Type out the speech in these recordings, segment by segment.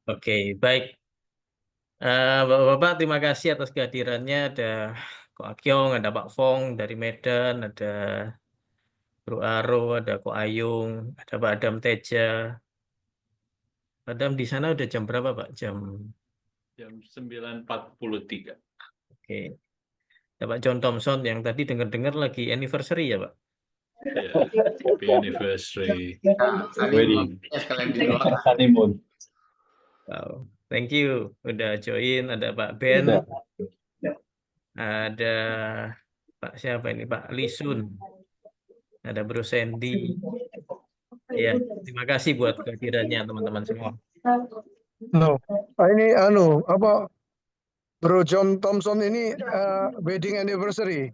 Oke, baik. Bapak-bapak, terima kasih atas kehadirannya. Ada Ko Akyong, ada Pak Fong dari Medan, ada Bro Aro, ada Ko Ayung, ada Pak Adam Teja. Adam di sana udah jam berapa, Pak? Jam 9.43. Oke. Ada Pak John Thompson yang tadi dengar-dengar lagi anniversary ya, Pak? Ya, happy anniversary wedding. wedding. Sekalian didoakan. Honeymoon. Wow. Thank you udah join. Ada Pak Ben, Udah. ada Pak siapa ini? Pak Lisun, ada Bro Sandy. Ya, terima kasih buat kehadirannya teman-teman semua. No. Ini apa Bro John Thompson ini wedding anniversary.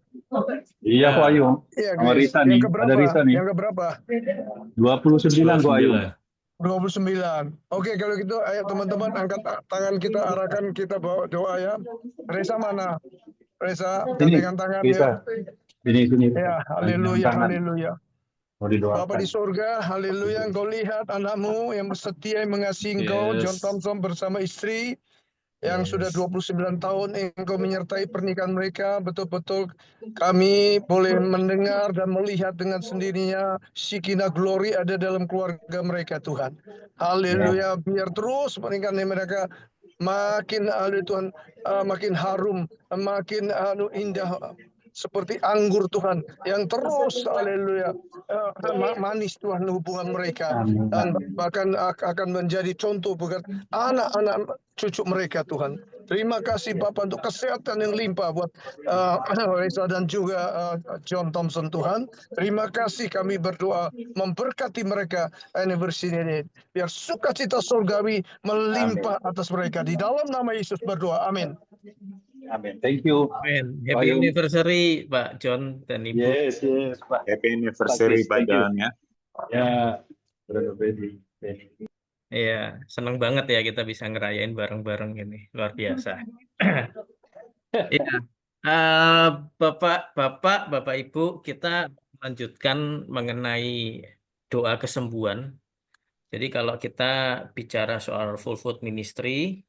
Iya, Ko Ayung. Iya, Sama Chris. Risa Yang nih. keberapa? Ada Risa nih. Yang keberapa? 29, Ko Ayung. 29. Oke, kalau gitu ayo teman-teman angkat tangan kita, arahkan kita bawa doa ya. Reza mana? Reza, Sini, gandengan tangan Risa. ya. Sini. Ya, haleluya, haleluya. Mau didoakan. Bapak di surga, haleluya, engkau lihat anakmu yang setia yang mengasihi engkau, John Thompson bersama istri, yang sudah 29 tahun engkau menyertai pernikahan mereka. Betul-betul kami boleh mendengar dan melihat dengan sendirinya Shekinah glory ada dalam keluarga mereka, Tuhan. Haleluya, biar terus pernikahan mereka makin Tuhan, makin harum, makin indah seperti anggur Tuhan yang terus haleluya manis Tuhan hubungan mereka, dan bahkan akan menjadi contoh buat anak-anak cucu mereka, Tuhan. Terima kasih Bapak untuk kesehatan yang limpah buat Reza dan juga John Thompson, Tuhan. Terima kasih, kami berdoa memberkati mereka anniversary ini. Biar sukacita surgawi melimpah atas mereka. Di dalam nama Yesus berdoa. Amin. Amin. Thank you. Amin. Happy anniversary Pak John dan Ibu. Yes, Pak. Happy anniversary Pak John ya. Ya, wedding. Iya, senang banget ya kita bisa ngerayain bareng-bareng ini. Luar biasa. Iya. Bapak, Ibu, kita lanjutkan mengenai doa kesembuhan. Jadi kalau kita bicara soal full food ministry,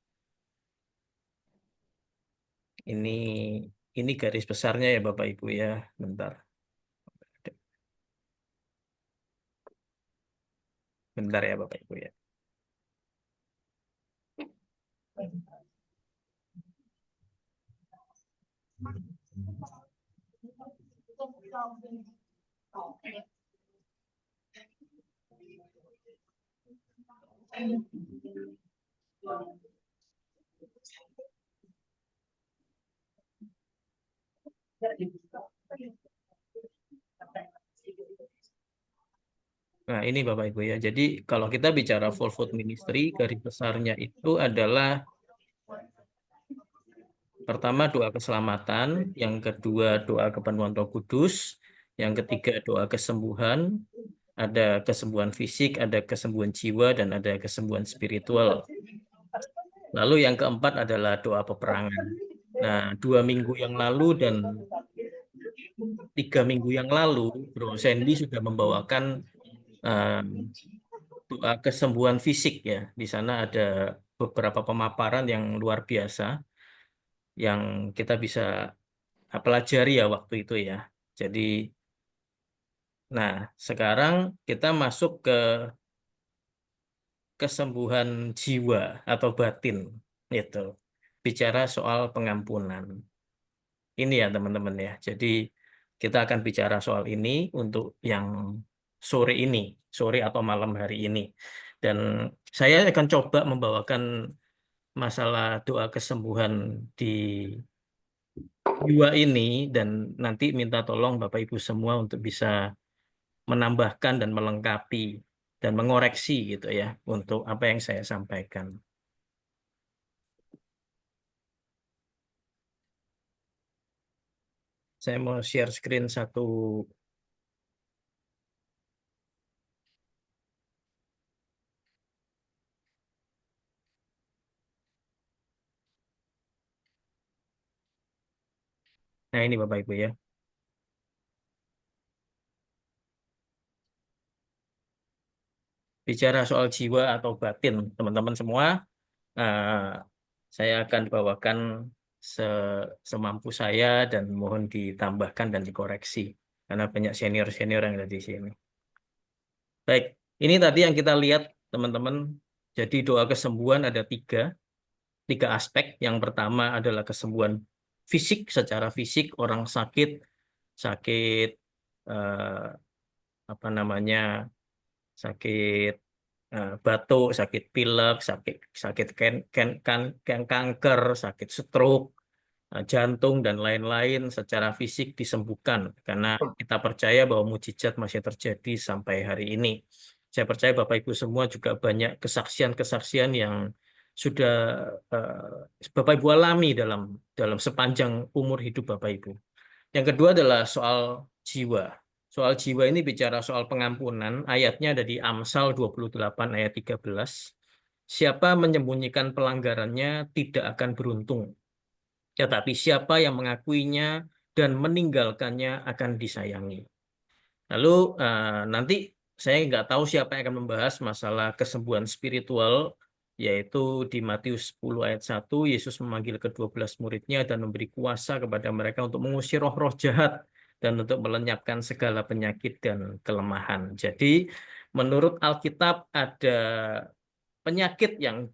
ini garis besarnya ya Bapak Ibu ya. Bentar. Bentar ya Bapak Ibu ya. Nah, ini Bapak Ibu ya. Jadi kalau kita bicara full food ministry, garis besarnya itu adalah pertama doa keselamatan, yang kedua doa kepenuhan Roh Kudus, yang ketiga doa kesembuhan, ada kesembuhan fisik, ada kesembuhan jiwa, dan ada kesembuhan spiritual. Lalu yang keempat adalah doa peperangan. Nah, 2 minggu yang lalu dan 3 minggu yang lalu, Bro Sandy sudah membawakan doa kesembuhan fisik ya. Di sana ada beberapa pemaparan yang luar biasa yang kita bisa pelajari ya waktu itu ya. Jadi, nah sekarang kita masuk ke kesembuhan jiwa atau batin, itu. Bicara soal pengampunan. Ini ya teman-teman ya. Jadi kita akan bicara soal ini untuk yang sore atau malam hari ini. Dan saya akan coba membawakan masalah doa kesembuhan di jiwa ini, dan nanti minta tolong Bapak Ibu semua untuk bisa menambahkan dan melengkapi dan mengoreksi gitu ya untuk apa yang saya sampaikan. Saya mau share screen satu. Nah, ini Bapak Ibu ya. Bicara soal jiwa atau batin, teman-teman semua, eh, saya akan bawakan semampu saya dan mohon ditambahkan dan dikoreksi karena banyak senior-senior yang ada di sini. Baik, ini tadi yang kita lihat teman-teman. Jadi doa kesembuhan ada tiga aspek. Yang pertama adalah kesembuhan fisik, secara fisik orang sakit eh, apa namanya, sakit batuk, sakit pilek, sakit sakit kanker, sakit stroke, jantung dan lain-lain secara fisik disembuhkan karena kita percaya bahwa mujizat masih terjadi sampai hari ini. Saya percaya Bapak Ibu semua juga banyak kesaksian-kesaksian yang sudah Bapak Ibu alami dalam dalam sepanjang umur hidup Bapak Ibu. Yang kedua adalah soal jiwa. Soal jiwa ini bicara soal pengampunan. Ayatnya ada di Amsal 28 ayat 13. Siapa menyembunyikan pelanggarannya tidak akan beruntung. Tetapi siapa yang mengakuinya dan meninggalkannya akan disayangi. Lalu nanti saya nggak tahu siapa yang akan membahas masalah kesembuhan spiritual, yaitu di Matius 10 ayat 1, Yesus memanggil ke-12 muridnya dan memberi kuasa kepada mereka untuk mengusir roh-roh jahat dan untuk melenyapkan segala penyakit dan kelemahan. Jadi menurut Alkitab ada penyakit yang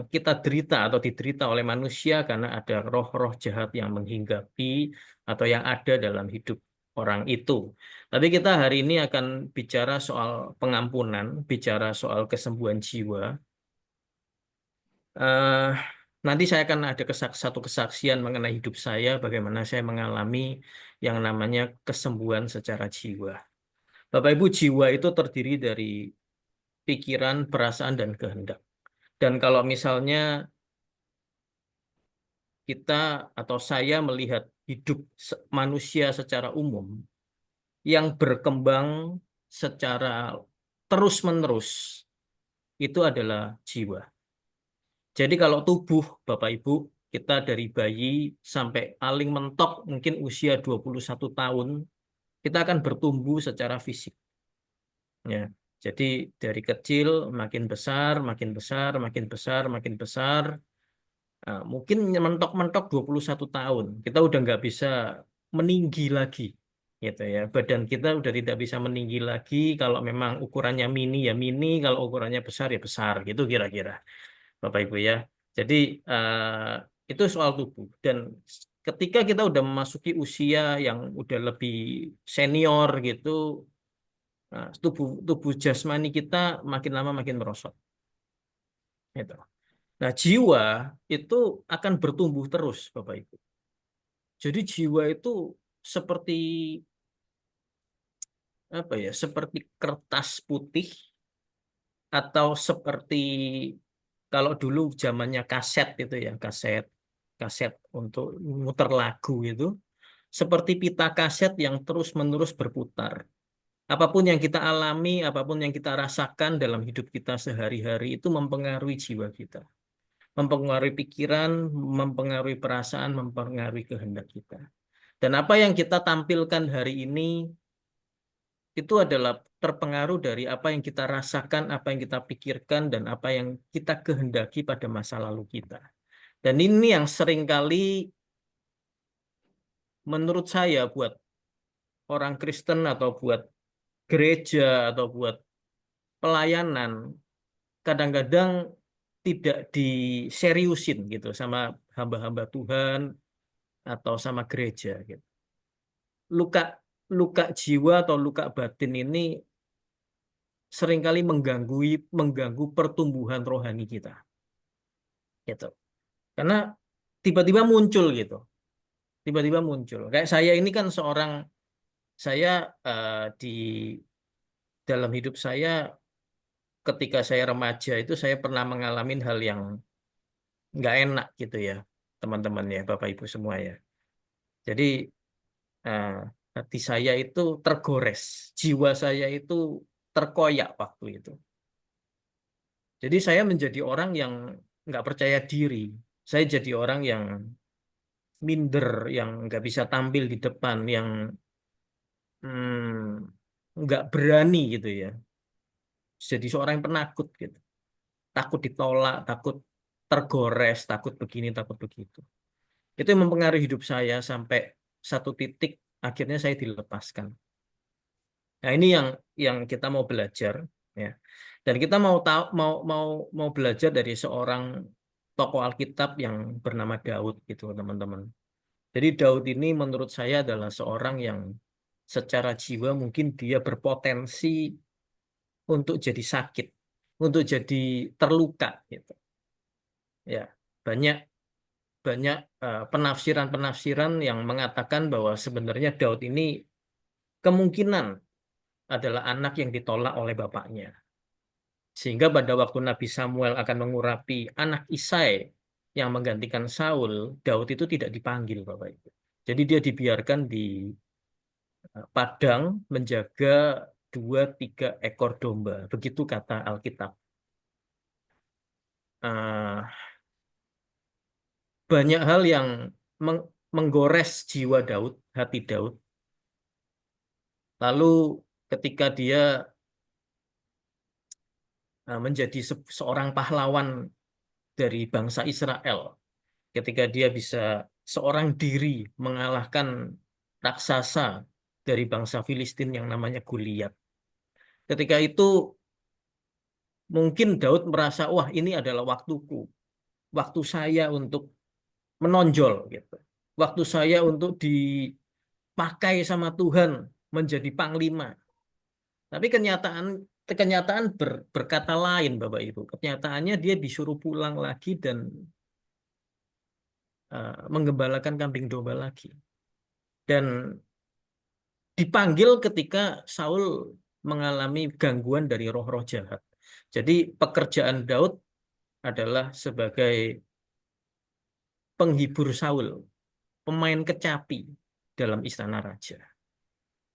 kita derita atau diderita oleh manusia karena ada roh-roh jahat yang menghinggapi atau yang ada dalam hidup orang itu. Tapi kita hari ini akan bicara soal pengampunan, bicara soal kesembuhan jiwa. Eh, Nanti saya akan ada satu kesaksian mengenai hidup saya, bagaimana saya mengalami yang namanya kesembuhan secara jiwa. Bapak Ibu, jiwa itu terdiri dari pikiran, perasaan, dan kehendak. Dan kalau misalnya kita atau saya melihat hidup manusia secara umum yang berkembang secara terus-menerus, itu adalah jiwa. Jadi kalau tubuh Bapak Ibu, kita dari bayi sampai paling mentok mungkin usia 21 tahun, kita akan bertumbuh secara fisik. Ya. Jadi dari kecil makin besar, makin besar, makin besar, makin besar. Mungkin mentok-mentok 21 tahun. Kita udah nggak bisa meninggi lagi. Gitu ya. Badan kita udah tidak bisa meninggi lagi. Kalau memang ukurannya mini ya mini, kalau ukurannya besar ya besar. Gitu kira-kira. Bapak Ibu ya. Jadi itu soal tubuh. Dan ketika kita udah memasuki usia yang udah lebih senior gitu, tubuh tubuh jasmani kita makin lama makin merosot. Gitu. Nah, jiwa itu akan bertumbuh terus, Bapak Ibu. Jadi jiwa itu seperti apa ya? Seperti kertas putih atau seperti kalau dulu zamannya kaset itu ya, kaset kaset untuk muter lagu itu, seperti pita kaset yang terus-menerus berputar. Apapun yang kita alami, apapun yang kita rasakan dalam hidup kita sehari-hari itu mempengaruhi jiwa kita. Mempengaruhi pikiran, mempengaruhi perasaan, mempengaruhi kehendak kita. Dan apa yang kita tampilkan hari ini itu adalah terpengaruh dari apa yang kita rasakan, apa yang kita pikirkan, dan apa yang kita kehendaki pada masa lalu kita. Dan ini yang seringkali menurut saya buat orang Kristen atau buat gereja atau buat pelayanan, kadang-kadang tidak diseriusin gitu sama hamba-hamba Tuhan atau sama gereja gitu. Luka luka jiwa atau luka batin ini seringkali mengganggu pertumbuhan rohani kita. Gitu. Karena tiba-tiba muncul gitu. Tiba-tiba muncul. Kayak saya ini kan saya di dalam hidup saya ketika saya remaja itu saya pernah mengalami hal yang nggak enak gitu ya, teman-teman ya, Bapak Ibu semua ya. Jadi eh, hati saya itu tergores, jiwa saya itu terkoyak waktu itu. Jadi saya menjadi orang yang nggak percaya diri. Saya jadi orang yang minder, yang nggak bisa tampil di depan, yang nggak berani gitu ya. Jadi seorang yang penakut gitu. takut ditolak, takut tergores, takut begini, takut begitu. Itu yang mempengaruhi hidup saya sampai satu titik akhirnya saya dilepaskan. Nah, ini yang kita mau belajar, ya. Dan kita mau tahu mau belajar dari seorang tokoh Alkitab yang bernama Daud gitu, teman-teman. Jadi Daud ini menurut saya adalah seorang yang secara jiwa mungkin dia berpotensi untuk jadi sakit, untuk jadi terluka gitu. Ya, banyak banyak penafsiran-penafsiran yang mengatakan bahwa sebenarnya Daud ini kemungkinan adalah anak yang ditolak oleh bapaknya. Sehingga pada waktu Nabi Samuel akan mengurapi anak Isai yang menggantikan Saul, Daud itu tidak dipanggil, Bapak Ibu. Jadi dia dibiarkan di padang menjaga 2-3 ekor domba. Begitu kata Alkitab. Banyak hal yang menggores jiwa Daud, hati Daud. Lalu ketika dia menjadi seorang pahlawan dari bangsa Israel, ketika dia bisa seorang diri mengalahkan raksasa dari bangsa Filistin yang namanya Goliat. Ketika itu mungkin Daud merasa, wah ini adalah waktuku, waktu saya untuk menonjol gitu. Waktu saya untuk dipakai sama Tuhan menjadi panglima. Tapi kenyataan berkata lain, Bapak Ibu. Kenyataannya dia disuruh pulang lagi dan menggembalakan kambing domba lagi. Dan dipanggil ketika Saul mengalami gangguan dari roh-roh jahat. Jadi pekerjaan Daud adalah sebagai penghibur Saul, pemain kecapi dalam istana raja.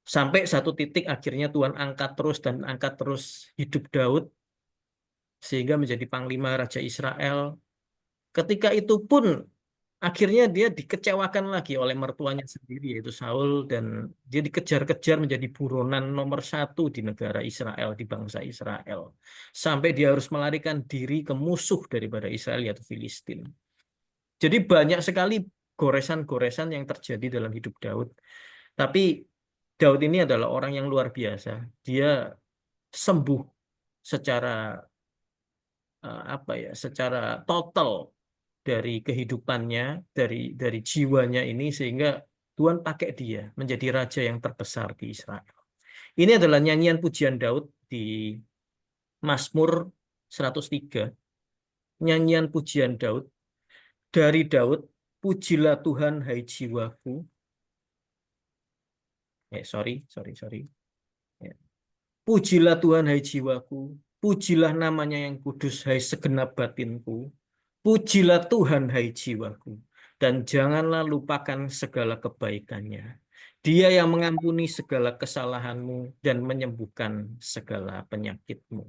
Sampai satu titik akhirnya Tuhan angkat terus dan angkat terus hidup Daud sehingga menjadi panglima Raja Israel. Ketika itu pun akhirnya dia dikecewakan lagi oleh mertuanya sendiri yaitu Saul dan dia dikejar-kejar menjadi buronan nomor 1 di negara Israel, di bangsa Israel. Sampai dia harus melarikan diri ke musuh daripada Israel yaitu Filistin. Jadi banyak sekali goresan-goresan yang terjadi dalam hidup Daud. Tapi Daud ini adalah orang yang luar biasa. Dia sembuh secara secara total dari kehidupannya, dari jiwanya ini sehingga Tuhan pakai dia menjadi raja yang terbesar di Israel. Ini adalah nyanyian pujian Daud di Mazmur 103. Nyanyian pujian Daud dari Daud, pujilah Tuhan hai jiwaku. Sorry. Ya. Pujilah Tuhan hai jiwaku, pujilah namanya yang kudus hai segenap batinku. Pujilah Tuhan hai jiwaku, dan janganlah lupakan segala kebaikannya. Dia yang mengampuni segala kesalahanmu dan menyembuhkan segala penyakitmu.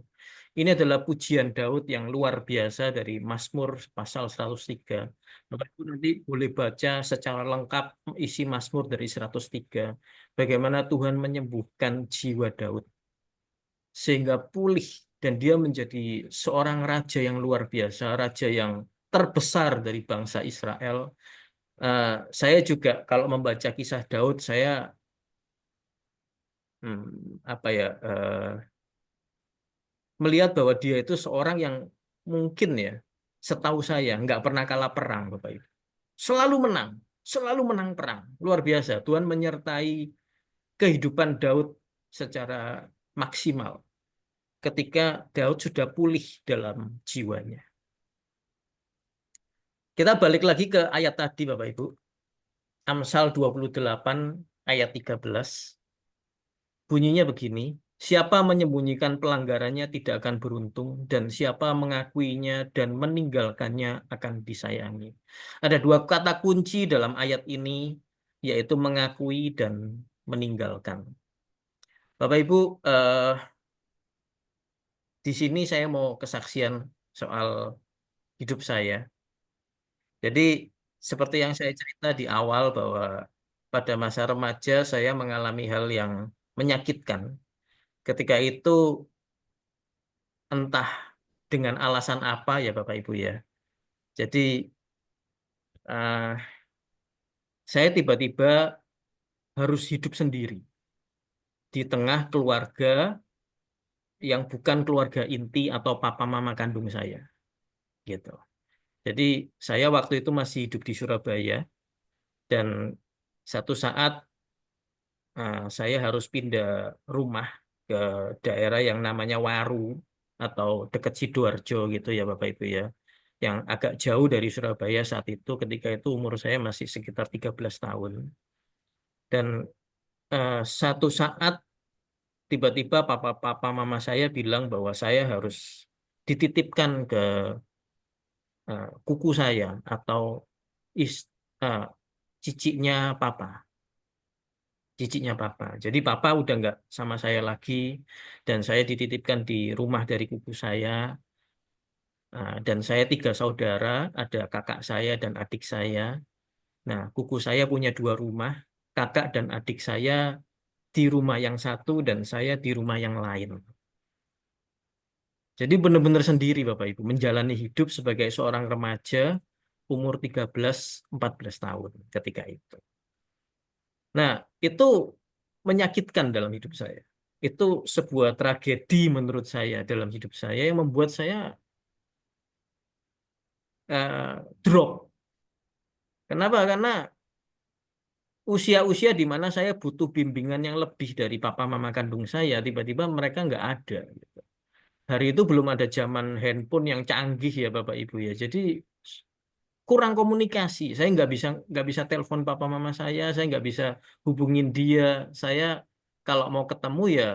Ini adalah pujian Daud yang luar biasa dari Mazmur pasal 103. Bapak Ibu nanti boleh baca secara lengkap isi Mazmur dari 103. Bagaimana Tuhan menyembuhkan jiwa Daud sehingga pulih dan dia menjadi seorang raja yang luar biasa, raja yang terbesar dari bangsa Israel. Saya juga kalau membaca kisah Daud, saya melihat bahwa dia itu seorang yang mungkin ya, setahu saya nggak pernah kalah perang, Bapak Ibu. Selalu menang perang, luar biasa. Tuhan menyertai kehidupan Daud secara maksimal ketika Daud sudah pulih dalam jiwanya. Kita balik lagi ke ayat tadi, Bapak Ibu. Amsal 28 ayat 13. Bunyinya begini, siapa menyembunyikan pelanggarannya tidak akan beruntung, dan siapa mengakuinya dan meninggalkannya akan disayangi. Ada 2 kata kunci dalam ayat ini, yaitu mengakui dan meninggalkan. Bapak Ibu, di sini saya mau kesaksian soal hidup saya. Jadi seperti yang saya cerita di awal bahwa pada masa remaja saya mengalami hal yang menyakitkan. Ketika itu entah dengan alasan apa ya Bapak Ibu ya. Jadi saya tiba-tiba harus hidup sendiri di tengah keluarga yang bukan keluarga inti atau papa mama kandung saya, gitu. Jadi saya waktu itu masih hidup di Surabaya dan satu saat saya harus pindah rumah ke daerah yang namanya Waru atau dekat Sidoarjo gitu ya Bapak Ibu ya, yang agak jauh dari Surabaya saat itu. Ketika itu umur saya masih sekitar 13 tahun. Dan satu saat tiba-tiba papa mama saya bilang bahwa saya harus dititipkan ke kuku saya atau is, eh, ciciknya papa. Ciciknya papa. Jadi papa udah nggak sama saya lagi dan saya dititipkan di rumah dari kuku saya. Dan saya 3 saudara, ada kakak saya dan adik saya. Nah, kuku saya punya 2 rumah, kakak dan adik saya di rumah yang satu dan saya di rumah yang lain. Jadi benar-benar sendiri Bapak Ibu, menjalani hidup sebagai seorang remaja umur 13-14 tahun ketika itu. Nah, itu menyakitkan dalam hidup saya. Itu sebuah tragedi menurut saya dalam hidup saya yang membuat saya drop. Kenapa? Karena usia-usia di mana saya butuh bimbingan yang lebih dari papa mama kandung saya, tiba-tiba mereka nggak ada. Gitu. Hari itu belum ada zaman handphone yang canggih ya Bapak Ibu ya. Jadi kurang komunikasi. Saya nggak bisa telepon papa mama saya nggak bisa hubungin dia. Saya kalau mau ketemu ya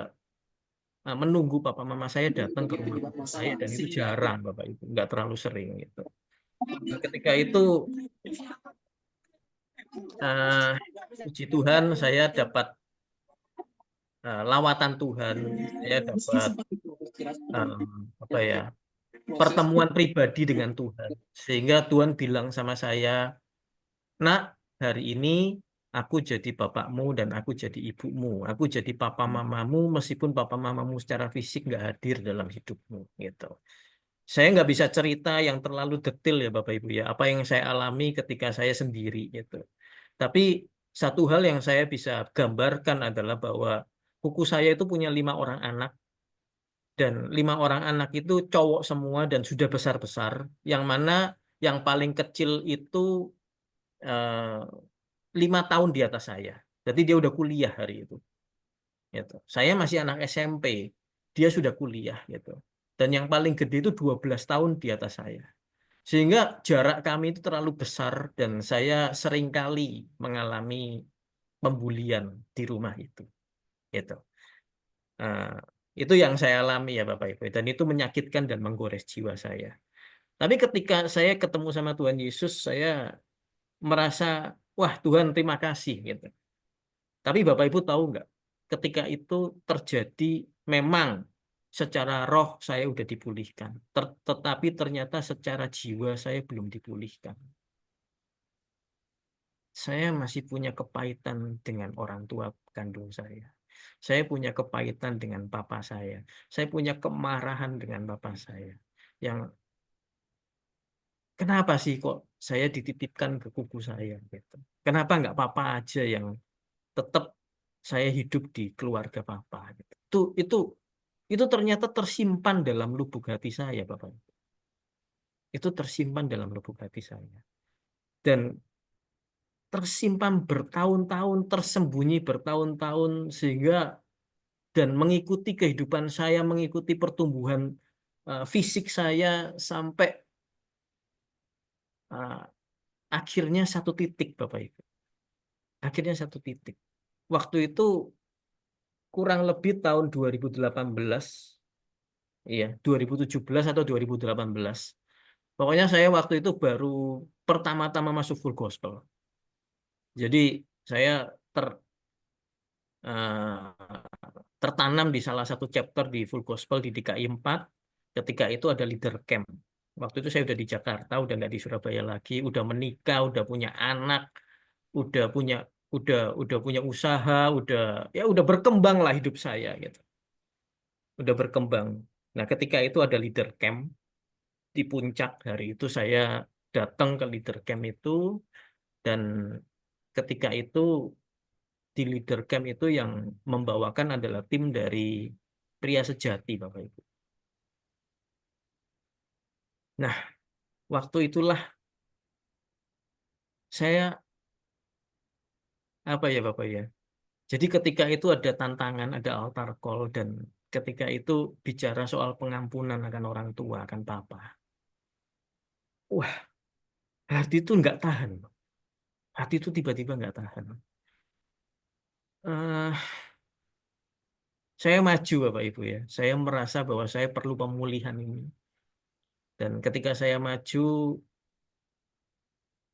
menunggu papa mama saya datang ke rumah saya dan itu jarang Bapak Ibu, nggak terlalu sering gitu. Nah, ketika itu puji Tuhan saya dapat lawatan Tuhan, saya dapat apa ya, pertemuan pribadi dengan Tuhan, sehingga Tuhan bilang sama saya, "Nak, hari ini aku jadi bapakmu dan aku jadi ibumu. Aku jadi papa mamamu meskipun papa mamamu secara fisik nggak hadir dalam hidupmu." Gitu. Saya nggak bisa cerita yang terlalu detail ya Bapak Ibu ya, apa yang saya alami ketika saya sendiri gitu. Tapi satu hal yang saya bisa gambarkan adalah bahwa kuku saya itu punya 5 orang anak dan 5 orang anak itu cowok semua dan sudah besar-besar. Yang mana yang paling kecil itu 5 tahun di atas saya. Jadi dia udah kuliah hari itu. Gitu. Saya masih anak SMP, dia sudah kuliah gitu. Dan yang paling gede itu 12 tahun di atas saya. Sehingga jarak kami itu terlalu besar dan saya seringkali mengalami pembulian di rumah itu. Gitu. Nah, itu yang saya alami ya Bapak Ibu. Dan itu menyakitkan dan menggores jiwa saya. Tapi ketika saya ketemu sama Tuhan Yesus, saya merasa, wah Tuhan terima kasih gitu. Tapi Bapak Ibu tahu nggak, ketika itu terjadi memang secara roh saya udah dipulihkan. Tetapi ternyata secara jiwa saya belum dipulihkan. Saya masih punya kepahitan dengan orang tua kandung saya. Saya punya kepahitan dengan papa saya. Saya punya kemarahan dengan papa saya. Yang kenapa sih kok saya dititipkan ke kuku saya gitu? Kenapa nggak papa aja yang tetap saya hidup di keluarga papa gitu. Itu ternyata tersimpan dalam lubuk hati saya, Bapak. Itu tersimpan dalam lubuk hati saya. Dan tersimpan bertahun-tahun, tersembunyi bertahun-tahun sehingga dan mengikuti kehidupan saya, mengikuti pertumbuhan fisik saya sampai akhirnya satu titik, Bapak Ibu. Akhirnya satu titik. Waktu itu kurang lebih tahun 2018, iya, 2017 atau 2018. Pokoknya saya waktu itu baru pertama-tama masuk full gospel. Jadi saya tertanam di salah satu chapter di full gospel di DKI 4. Ketika itu ada leader camp. Waktu itu saya udah di Jakarta, udah nggak di Surabaya lagi, udah menikah, udah punya anak, udah punya usaha, udah berkembang lah hidup saya gitu. Udah berkembang. Nah, ketika itu ada leader camp di puncak hari itu saya datang ke leader camp itu, dan ketika itu di leader camp itu yang membawakan adalah tim dari Pria Sejati, Bapak Ibu. Nah, waktu itulah saya apa ya Bapak ya. Jadi ketika itu ada tantangan, ada altar call, dan ketika itu bicara soal pengampunan akan orang tua, akan papa. Wah, hati itu nggak tahan. Hati itu tiba-tiba nggak tahan. Eh, saya maju Bapak Ibu ya. Saya merasa bahwa saya perlu pemulihan ini. Dan ketika saya maju,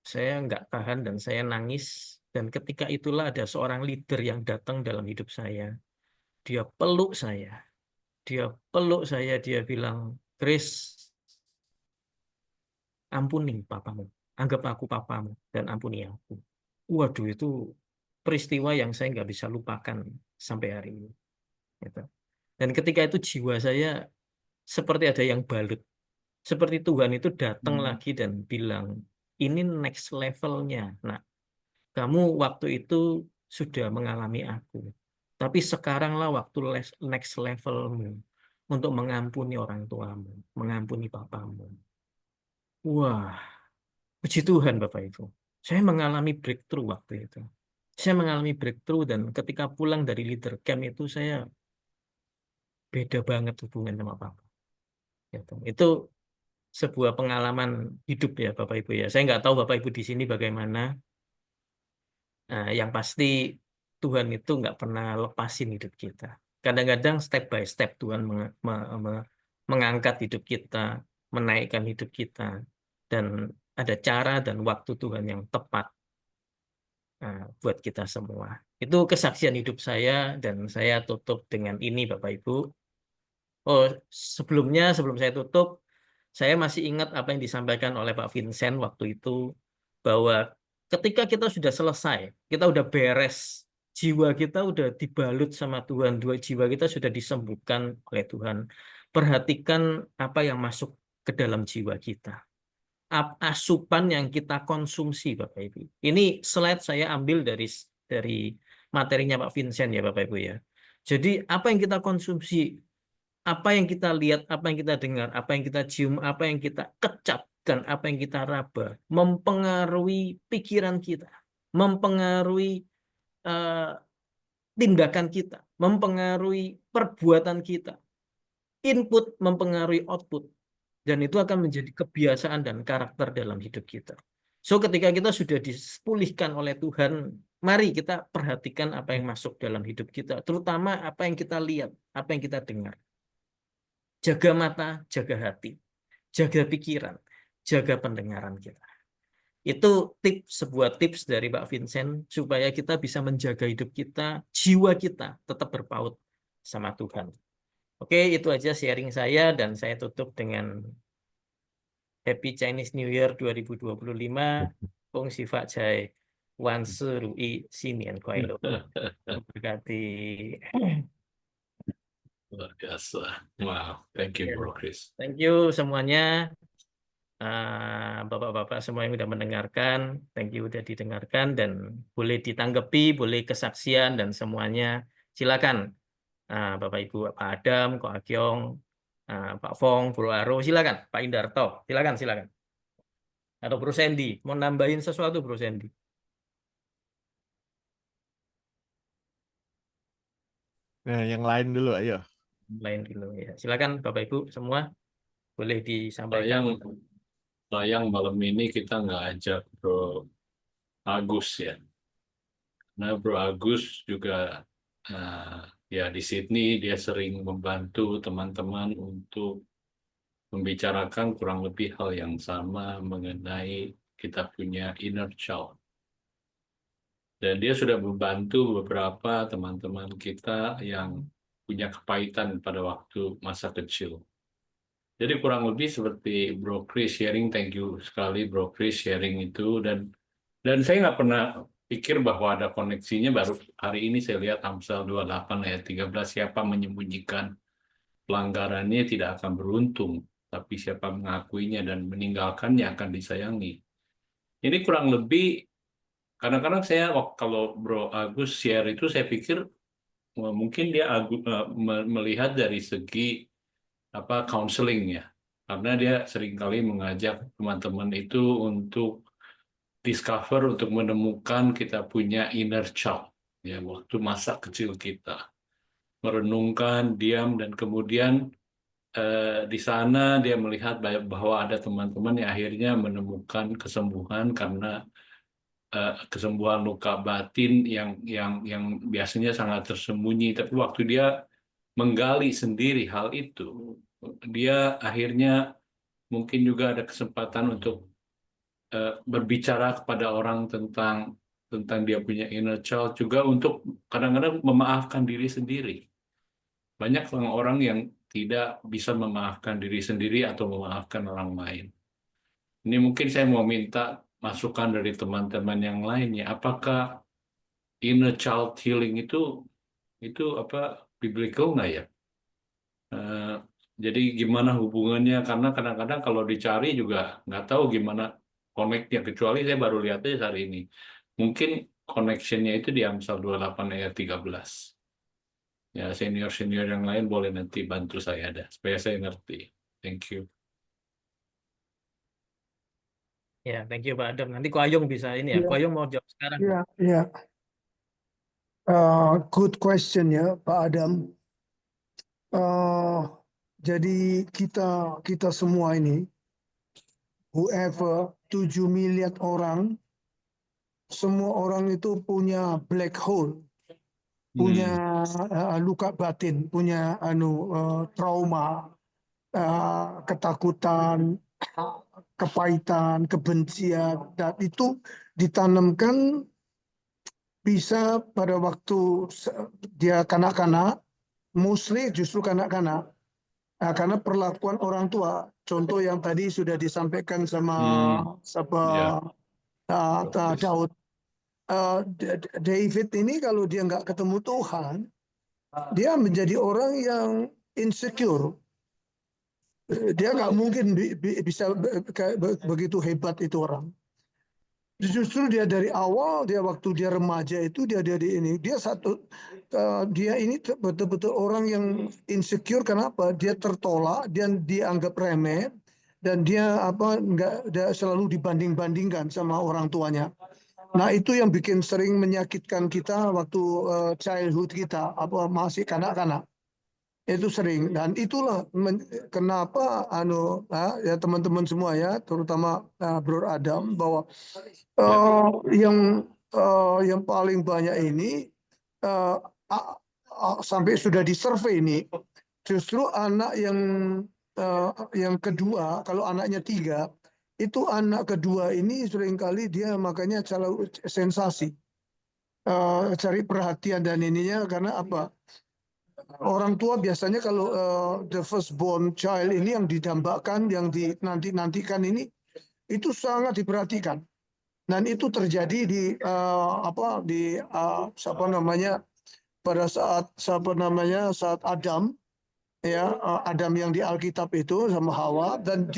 saya nggak tahan dan saya nangis. Dan ketika itulah ada seorang leader yang datang dalam hidup saya. Dia peluk saya. Dia peluk saya, dia bilang, Chris, ampuni papamu. Anggap aku papamu dan ampuni aku. Waduh, itu peristiwa yang saya nggak bisa lupakan sampai hari ini. Gitu. Dan ketika itu jiwa saya seperti ada yang balut. Seperti Tuhan itu datang lagi dan bilang, ini next levelnya. Nah, kamu waktu itu sudah mengalami aku. Tapi sekaranglah waktu next levelmu untuk mengampuni orang tuamu, mengampuni papamu. Wah, puji Tuhan Bapak Ibu. Saya mengalami breakthrough waktu itu. Saya mengalami breakthrough dan ketika pulang dari leader camp itu saya beda banget hubungan sama Papa. Gitu. Itu sebuah pengalaman hidup ya Bapak Ibu ya. Saya nggak tahu Bapak Ibu di sini bagaimana. Nah, yang pasti Tuhan itu nggak pernah lepasin hidup kita. Kadang-kadang step by step Tuhan mengangkat hidup kita, menaikkan hidup kita, dan ada cara dan waktu Tuhan yang tepat buat kita semua. Itu kesaksian hidup saya dan saya tutup dengan ini Bapak Ibu. Oh, sebelum saya tutup, saya masih ingat apa yang disampaikan oleh Pak Vincent waktu itu, bahwa ketika kita sudah selesai, kita udah beres, jiwa kita udah dibalut sama Tuhan, jiwa kita sudah disembuhkan oleh Tuhan. Perhatikan apa yang masuk ke dalam jiwa kita. Asupan yang kita konsumsi, Bapak Ibu. Ini slide saya ambil dari materinya Pak Vincent ya, Bapak Ibu ya. Jadi apa yang kita konsumsi, apa yang kita lihat, apa yang kita dengar, apa yang kita cium, apa yang kita kecap, dan apa yang kita raba, mempengaruhi pikiran kita, mempengaruhi tindakan kita, mempengaruhi perbuatan kita. Input mempengaruhi output. Dan itu akan menjadi kebiasaan dan karakter dalam hidup kita. So, ketika kita sudah dipulihkan oleh Tuhan, mari kita perhatikan apa yang masuk dalam hidup kita, terutama apa yang kita lihat, apa yang kita dengar. Jaga mata, jaga hati, jaga pikiran, jaga pendengaran kita. Itu sebuah tips dari Pak Vincent supaya kita bisa menjaga hidup kita, jiwa kita tetap berpaut sama Tuhan. Oke, itu aja sharing saya dan saya tutup dengan Happy Chinese New Year 2025. Kong Sifat Jai Wan Serui Sinian Kuailo. Berkati. Luar biasa. Wow, thank you Bro Chris. Thank you semuanya. Bapak-bapak semua yang sudah mendengarkan, thank you sudah didengarkan dan boleh ditanggapi, boleh kesaksian dan semuanya. Silakan Bapak Ibu, Pak Adam, Ko Akyong, Pak Fong, Bro Aro, silakan. Pak Indarto, silakan. Atau Bro Sandy, mau nambahin sesuatu Bro Sandy? Nah, yang lain dulu, ayo. Lain dulu ya. Silakan Bapak Ibu semua, boleh disampaikan. Sayang malam ini kita nggak ajak Bro Agus ya. Nah, Bro Agus juga ya di Sydney dia sering membantu teman-teman untuk membicarakan kurang lebih hal yang sama mengenai kita punya inner child. Dan dia sudah membantu beberapa teman-teman kita yang punya kepahitan pada waktu masa kecil. Jadi kurang lebih seperti Bro Chris sharing, thank you sekali Bro Chris sharing itu, dan saya nggak pernah pikir bahwa ada koneksinya, baru hari ini saya lihat Amsal 28 ayat 13, siapa menyembunyikan pelanggarannya tidak akan beruntung, tapi siapa mengakuinya dan meninggalkannya akan disayangi. Ini kurang lebih, kadang-kadang saya kalau Bro Agus share itu saya pikir mungkin dia melihat dari segi counseling ya, karena dia seringkali mengajak teman-teman itu untuk discover, untuk menemukan kita punya inner child ya, waktu masa kecil kita, merenungkan, diam, dan kemudian di sana dia melihat bahwa ada teman-teman yang akhirnya menemukan kesembuhan karena kesembuhan luka batin yang biasanya sangat tersembunyi, tapi waktu dia menggali sendiri hal itu, dia akhirnya mungkin juga ada kesempatan untuk berbicara kepada orang tentang dia punya inner child, juga untuk kadang-kadang memaafkan diri sendiri. Banyak orang yang tidak bisa memaafkan diri sendiri atau memaafkan orang lain. Ini mungkin saya mau minta masukan dari teman-teman yang lainnya. Apakah inner child healing itu biblical nggak ya? Jadi gimana hubungannya? Karena kadang-kadang kalau dicari juga nggak tahu gimana connect-nya, kecuali saya baru lihat aja hari ini. Mungkin connection-nya itu di Amsal 28 ayat 13. Ya, senior-senior yang lain boleh nanti bantu saya supaya saya ngerti. Thank you. Ya, thank you Pak Adam. Nanti Ko Ayung bisa ini ya. Ko Ayung mau jawab sekarang. Ya. Good question ya, Pak Adam. Jadi kita semua ini, whoever 7 miliar orang, semua orang itu punya black hole, punya luka batin, punya trauma, ketakutan, kepahitan, kebencian, dan itu ditanamkan bisa pada waktu dia kanak-kanak, mostly justru kanak-kanak, karena perlakuan orang tua. Contoh yang tadi sudah disampaikan sama Daud. David ini kalau dia nggak ketemu Tuhan, dia menjadi orang yang insecure. Dia nggak mungkin bisa begitu hebat itu orang. Justru dia dari awal, dia waktu dia remaja itu dia ini betul-betul orang yang insecure. Kenapa? Dia tertolak dan dianggap remeh, dan dia selalu dibanding-bandingkan sama orang tuanya. Nah, itu yang bikin sering menyakitkan kita waktu childhood kita, masih kanak-kanak. Itu sering, dan itulah kenapa ya teman-teman semua ya, terutama Bro Adam, bahwa yang paling banyak ini sampai sudah disurvei ini, justru anak yang kedua, kalau anaknya 3, itu anak kedua ini seringkali dia makanya selalu sensasi, cari perhatian dan ininya, karena apa? Orang tua biasanya kalau the firstborn child ini yang didambakan, yang dinanti-nantikan ini, itu sangat diperhatikan. Dan itu terjadi pada saat saat Adam, ya, Adam yang di Alkitab itu sama Hawa, dan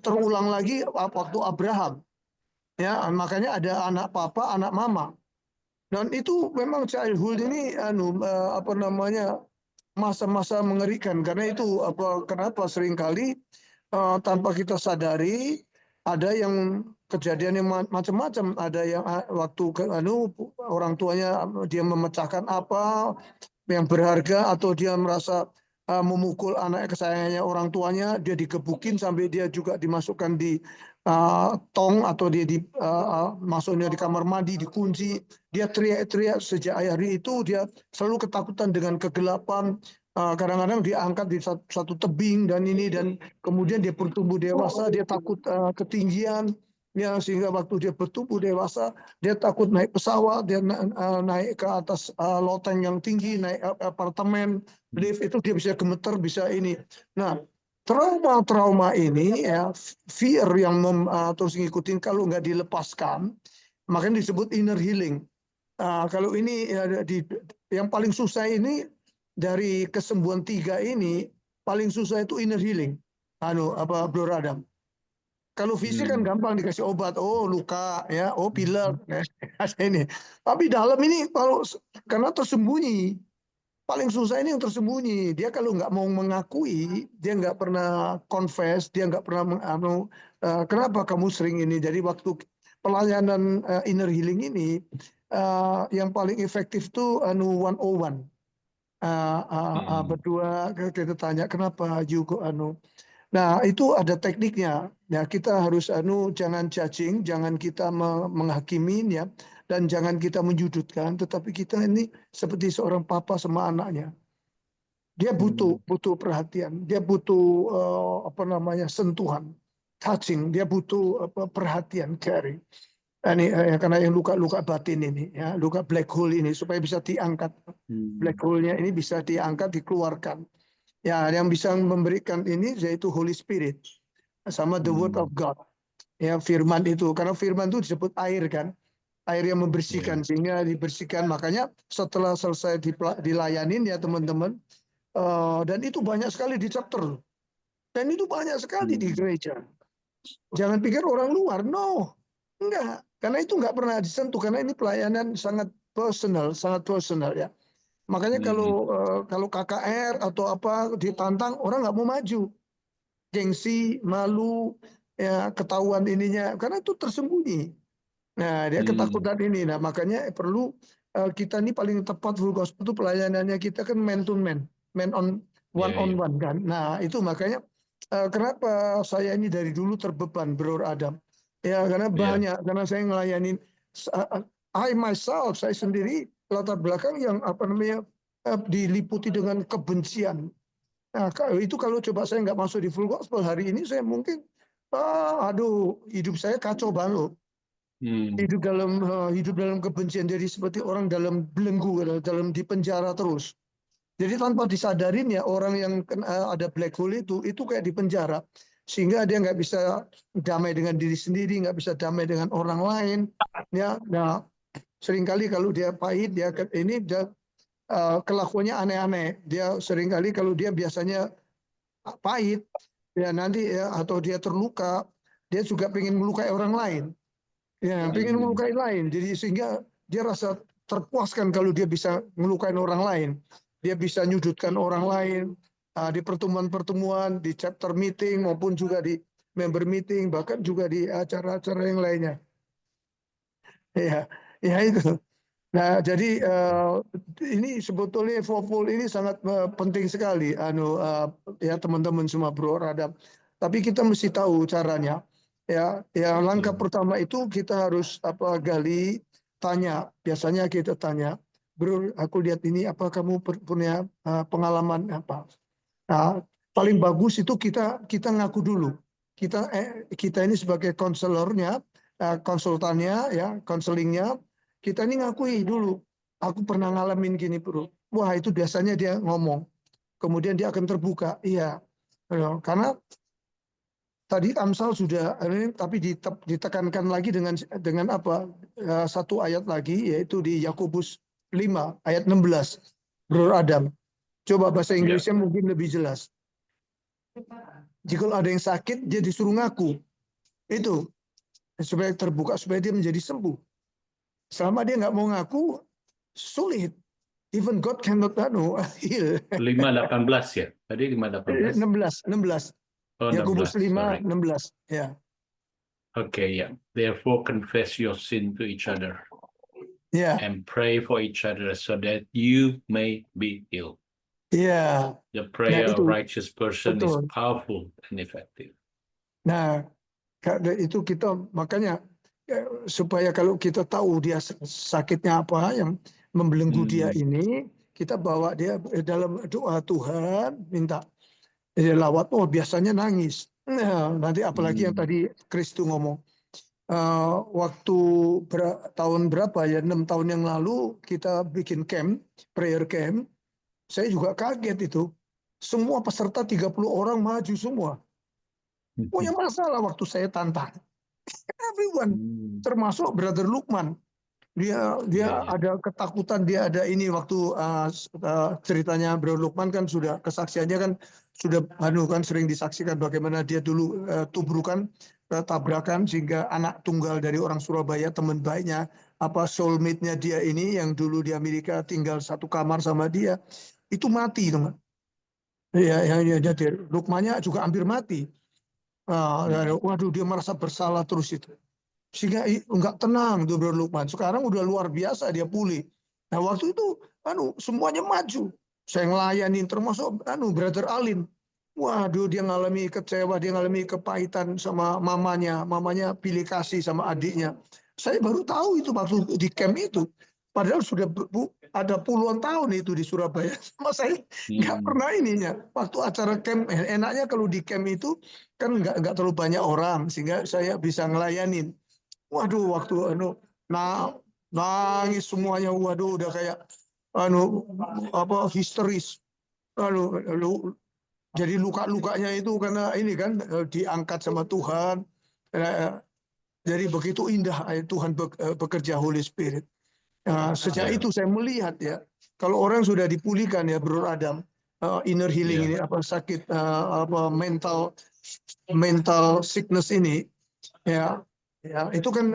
terulang lagi waktu Abraham. Ya, makanya ada anak papa, anak mama. Dan itu memang childhood ini masa-masa mengerikan, karena itu kenapa seringkali tanpa kita sadari ada yang kejadian yang macam-macam. Ada yang waktu orang tuanya dia memecahkan apa yang berharga, atau dia merasa memukul anak kesayangannya orang tuanya, dia digebukin sampai dia juga dimasukkan di tong, atau dia masuknya di kamar mandi, dikunci. Dia teriak-teriak sejak hari itu, dia selalu ketakutan dengan kegelapan. Kadang-kadang diangkat di satu tebing dan kemudian dia bertumbuh dewasa, dia takut ketinggian. Ya, sehingga waktu dia bertumbuh dewasa, dia takut naik pesawat, dia naik ke atas loteng yang tinggi, naik apartemen, lift, itu dia bisa gemeter, bisa ini. Nah, trauma ini ya, fear yang terus ngikutin, kalau nggak dilepaskan, makanya disebut inner healing. Kalau ini yang paling susah ini, dari kesembuhan 3 ini, paling susah itu inner healing. Bro Adam. Kalau fisik kan gampang dikasih obat, oh luka ya, oh pilek, ini. Tapi dalam ini karena tersembunyi, paling susah ini yang tersembunyi. Dia kalau nggak mau mengakui, dia nggak pernah confess, dia nggak pernah kenapa kamu sering ini. Jadi waktu pelayanan inner healing ini yang paling efektif tuh 101. Berdua kita tanya kenapa you kok Nah, itu ada tekniknya. Ya, kita harus jangan judging, jangan kita menghakimi ya, dan jangan kita menjudutkan, tetapi kita ini seperti seorang papa sama anaknya. Dia butuh perhatian, dia butuh sentuhan, touching, dia butuh perhatian, caring. Ini karena yang luka-luka batin ini, ya, luka black hole ini supaya bisa diangkat. Black hole-nya ini bisa diangkat, dikeluarkan. Ya, yang bisa memberikan ini yaitu Holy Spirit sama the Word of God. Ya, firman itu. Karena firman itu disebut air kan. Air yang membersihkan sehingga dibersihkan. Makanya setelah selesai dilayanin ya teman-teman. Dan itu banyak sekali di chapter. Dan itu banyak sekali di gereja. Jangan pikir orang luar. No. Enggak. Karena itu enggak pernah disentuh. Karena ini pelayanan sangat personal ya. Makanya kalau KKR atau apa ditantang orang nggak mau maju, gengsi, malu, ya ketahuan ininya, karena itu tersembunyi. Nah dia ketakutan ini, nah makanya perlu kita ini paling tepat full gospel itu pelayanannya kita kan man to man, man on one kan. Nah itu makanya kenapa saya ini dari dulu terbeban Bro Adam, ya karena banyak, karena saya ngelayanin I myself, saya sendiri latar belakang yang diliputi dengan kebencian. Nah, itu kalau coba saya nggak masuk di full gospel hari ini, saya mungkin, hidup saya kacau balau. Hidup dalam kebencian, jadi seperti orang dalam belenggu, dalam di penjara terus. Jadi tanpa disadarin ya orang yang ada black hole itu kayak di penjara, sehingga dia nggak bisa damai dengan diri sendiri, nggak bisa damai dengan orang lain. Ya, nah seringkali kalau dia pahit, dia kelakuannya aneh-aneh. Dia seringkali kalau dia biasanya pahit, ya nanti ya atau dia terluka, dia juga pengen melukai orang lain. Ya, pengen melukai lain. Jadi sehingga dia rasa terpuaskan kalau dia bisa melukai orang lain. Dia bisa nyudutkan orang lain di pertemuan-pertemuan, di chapter meeting maupun juga di member meeting, bahkan juga di acara-acara yang lainnya. Ya itu. Nah, jadi ini sebetulnya full ini sangat penting sekali, ya teman-teman semua Bro Radam. Tapi kita mesti tahu caranya. Ya, langkah pertama itu kita harus gali, tanya. Biasanya kita tanya, Bro, aku lihat ini, apa kamu punya pengalaman apa? Nah, paling bagus itu kita ngaku dulu. Kita ini sebagai konselornya, konsultannya, ya, konselingnya. Kita ini ngakui dulu, aku pernah ngalamin gini Bro. Wah itu biasanya dia ngomong. Kemudian dia akan terbuka. Iya. Karena tadi Amsal sudah, tapi ditekankan lagi dengan apa? Satu ayat lagi, yaitu di Yakobus 5 ayat 16. Bro Adam. Coba bahasa Inggrisnya mungkin lebih jelas. Jika ada yang sakit, dia disuruh ngaku. Itu. Supaya terbuka, supaya dia menjadi sembuh. Selama dia nggak mau ngaku, sulit. Even God cannot heal. 5:18 ya? Tadi 5:18. 16. Oh, Yakobus 5, 16. Ya. Okay, yeah. Therefore confess your sin to each other. Yeah. And pray for each other so that you may be healed. Yeah. The prayer of itu, righteous person is powerful and effective. Nah, itu kita makanya supaya kalau kita tahu dia sakitnya apa yang membelenggu dia ini, kita bawa dia dalam doa Tuhan, minta dia lawat. Oh biasanya nangis. Nah, nanti apalagi yang tadi Kristu ngomong. Waktu tahun berapa ya, 6 tahun yang lalu kita bikin camp, prayer camp. Saya juga kaget itu. Semua peserta 30 orang maju semua. Punya masalah waktu saya tantang. Everyone, termasuk Brother Lukman. Dia Iya, iya. ada ketakutan, dia ada ini waktu ceritanya Bro Lukman kan sudah kesaksiannya kan sudah kan sering disaksikan bagaimana dia dulu tubrukan tabrakan sehingga anak tunggal dari orang Surabaya, teman baiknya soulmate-nya dia ini yang dulu di Amerika tinggal satu kamar sama dia itu mati teman. Iya, jadi Lukmannya juga hampir mati. Waduh, dia merasa bersalah terus itu. Sehingga nggak tenang tuh Bro Lukman. Sekarang udah luar biasa dia pulih. Nah waktu itu semuanya maju. Saya ngelayanin termasuk Brother Alin. Waduh, dia ngalami kecewa, dia ngalami kepahitan sama mamanya. Mamanya pilih kasih sama adiknya. Saya baru tahu itu waktu di camp itu. Padahal sudah ada puluhan tahun itu di Surabaya. Sama saya nggak pernah ininya. Waktu acara camp, enaknya kalau di camp itu kan nggak terlalu banyak orang. Sehingga saya bisa ngelayanin. Waduh, waktu nangis semuanya, waduh, udah kayak histeris. Jadi luka-lukanya itu karena ini kan diangkat sama Tuhan. Jadi begitu indah Tuhan bekerja Holy Spirit. Sejak itu saya melihat ya, kalau orang sudah dipulihkan ya, Bro Adam, inner healing ini sakit mental sickness ini, ya itu kan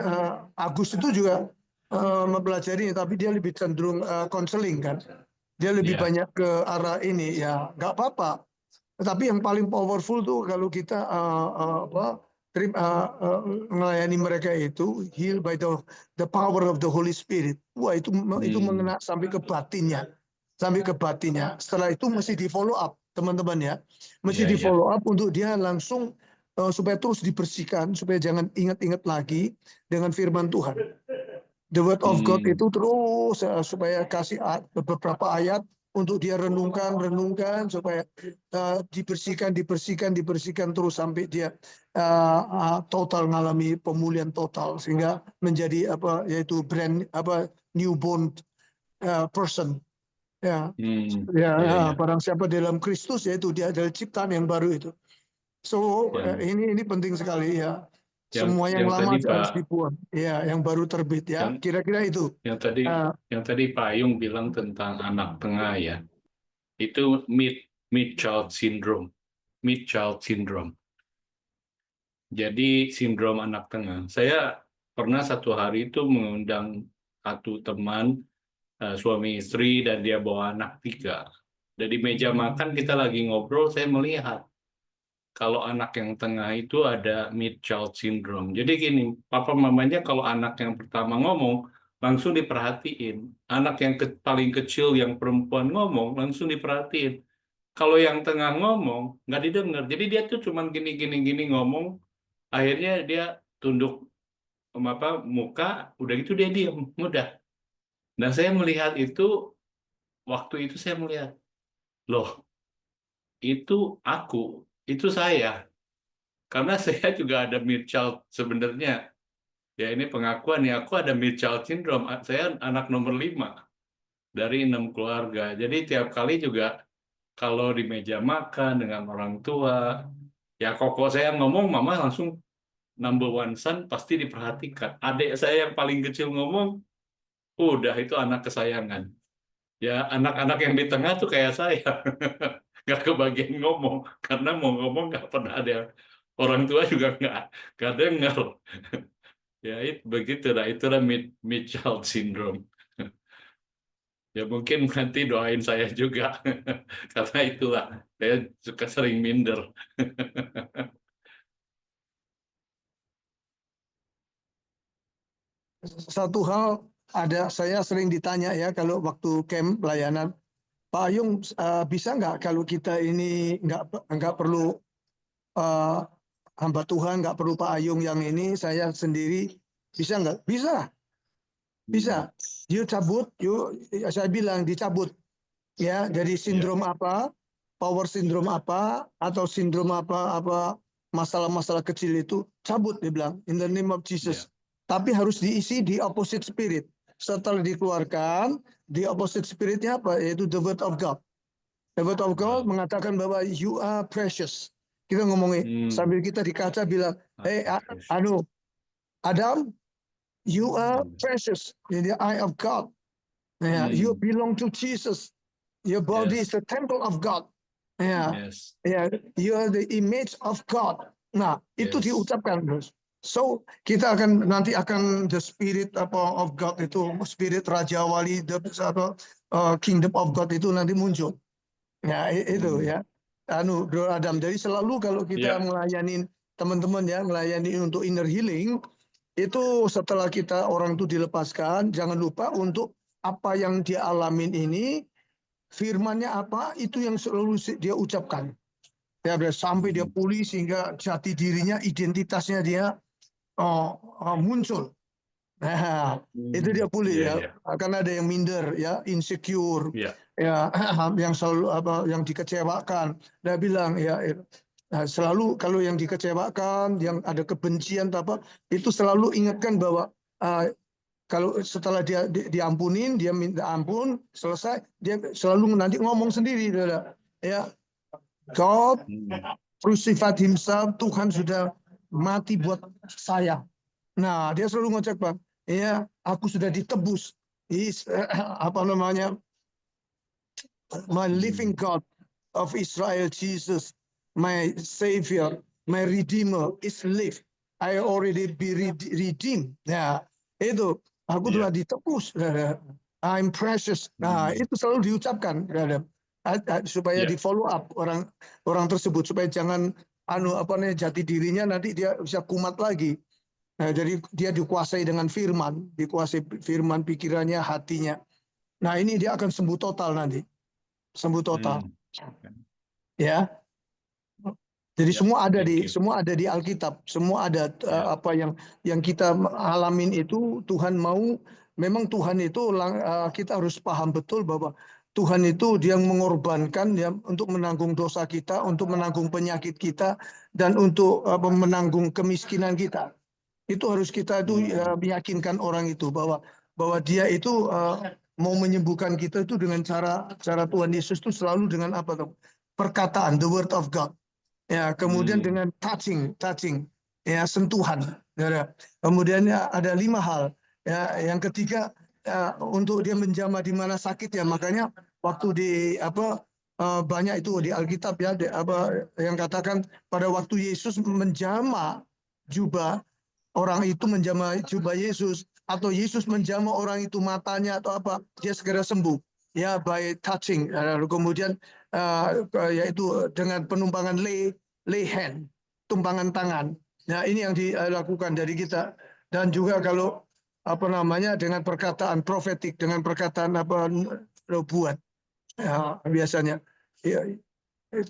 Agus itu juga mempelajari, tapi dia lebih cenderung konseling kan, dia lebih banyak ke arah ini ya, nggak apa-apa. Tapi yang paling powerful tuh kalau kita melayani mereka itu heal by the power of the Holy Spirit. Wah itu mengena sampai ke batinnya, Setelah itu mesti di follow up teman-teman ya, mesti di follow up untuk dia langsung supaya terus dibersihkan, supaya jangan ingat-ingat lagi dengan firman Tuhan. The word of God itu terus supaya kasih beberapa ayat untuk dia renungkan supaya dibersihkan terus sampai dia total ngalami pemulihan total sehingga menjadi yaitu newborn person. Barang siapa dalam Kristus yaitu dia adalah ciptaan yang baru itu. So ini penting sekali ya. Semua yang lama harus dibuang. Ya, yang baru terbit ya. Kira-kira itu. Yang tadi Pak Ayung bilang tentang anak tengah ya. Itu mid child syndrome. Jadi sindrom anak tengah. Saya pernah satu hari itu mengundang satu teman suami istri dan dia bawa anak 3. Dari meja makan kita lagi ngobrol, saya melihat kalau anak yang tengah itu ada mid child syndrome. Jadi gini, papa mamanya kalau anak yang pertama ngomong, langsung diperhatiin. Anak yang paling kecil yang perempuan ngomong, langsung diperhatiin. Kalau yang tengah ngomong, nggak didengar. Jadi dia tuh cuman gini ngomong, akhirnya dia tunduk muka, udah gitu dia diam, mudah. Nah saya melihat itu, waktu itu saya melihat, loh, itu aku. Itu saya, karena saya juga ada mid child sebenarnya. Ya ini pengakuan ya, aku ada mid child syndrome. Saya anak nomor 5 dari 6 keluarga. Jadi tiap kali juga kalau di meja makan dengan orang tua, ya koko saya ngomong, mama langsung number one son pasti diperhatikan. Adik saya yang paling kecil ngomong, udah itu anak kesayangan. Ya anak-anak yang di tengah tuh kayak saya. Nggak kebagian ngomong karena mau ngomong nggak pernah ada orang tua juga nggak dengar. Ya itu begitu lah, itulah mid child syndrome. Ya mungkin nanti doain saya juga karena itulah saya suka sering minder. Satu hal saya sering ditanya ya kalau waktu camp pelayanan, Pak Ayung bisa nggak kalau kita ini nggak perlu hamba Tuhan, nggak perlu Pak Ayung yang ini, saya sendiri bisa nggak? Bisa. Saya bilang dicabut ya dari sindrom apa, power syndrome apa, atau sindrom apa masalah-masalah kecil itu cabut, dia bilang in the name of Jesus. Tapi harus diisi di opposite spirit. Setelah dikeluarkan, di opposite spiritnya apa? Yaitu the word of God. The word of God mengatakan bahwa you are precious. Kita ngomongin sambil kita di kaca bilang, hey Adam, You are precious in the eye of God. Yeah, you belong to Jesus. Your body is Yes. the temple of God. Yeah, Yes. yeah, you are the image of God. Nah, itu Yes. diucapkan, Bros. So kita nanti akan the spirit of God itu, spirit Raja Wali, kingdom of God itu nanti muncul. Ya itu ya. Bro Adam. Jadi selalu kalau kita Ya. melayani teman-teman ya, melayani untuk inner healing, itu setelah kita orang itu dilepaskan, jangan lupa untuk apa yang dia alamin ini, firmannya apa, itu yang selalu dia ucapkan. Ya, sampai dia pulih sehingga jati dirinya, identitasnya dia muncul. Nah, itu dia pulih Iya, ya. iya. Akan ada yang minder ya, insecure, Iya. ya yang selalu yang dikecewakan. Dia bilang ya, selalu kalau yang dikecewakan, yang ada kebencian itu selalu ingatkan bahwa kalau setelah dia diampunin, dia minta ampun, selesai, dia selalu nanti ngomong sendiri, ya, God crucified himself, Tuhan sudah mati buat saya. Nah, dia selalu ngecek, Bang, ya, aku sudah ditebus. My living God of Israel, Jesus, my Savior, my Redeemer is live. I already be redeemed. Ya, itu aku telah ditebus. I'm precious. Nah, itu selalu diucapkan, supaya di follow up orang tersebut, supaya jangan jati dirinya nanti dia bisa kumat lagi. Nah, jadi dia dikuasai dengan firman pikirannya, hatinya. Nah, ini dia akan sembuh total nanti. Sembuh total. Ya. Jadi semua ada di Alkitab, semua ada apa yang kita alamin itu Tuhan mau. Memang Tuhan itu kita harus paham betul bahwa Tuhan itu dia mengorbankan ya untuk menanggung dosa kita, untuk menanggung penyakit kita, dan untuk menanggung kemiskinan kita. Itu harus kita itu meyakinkan orang itu bahwa dia itu mau menyembuhkan kita itu dengan cara Tuhan Yesus itu selalu dengan apa tuh? Perkataan, the word of God. Ya, kemudian dengan touching, ya, sentuhan. Ya, kemudian ada 5 hal. Ya, yang ketiga untuk dia menjamah di mana sakit ya, makanya waktu di banyak itu di Alkitab ya, yang katakan pada waktu Yesus menjamah jubah, orang itu menjamah jubah Yesus, atau Yesus menjamah orang itu matanya atau apa, dia segera sembuh. Ya, by touching. Kemudian yaitu dengan penumpangan lay hand, tumpangan tangan. Nah, ini yang dilakukan dari kita. Dan juga kalau dengan perkataan profetik, dengan perkataan nubuat. Ya, biasanya. Ya,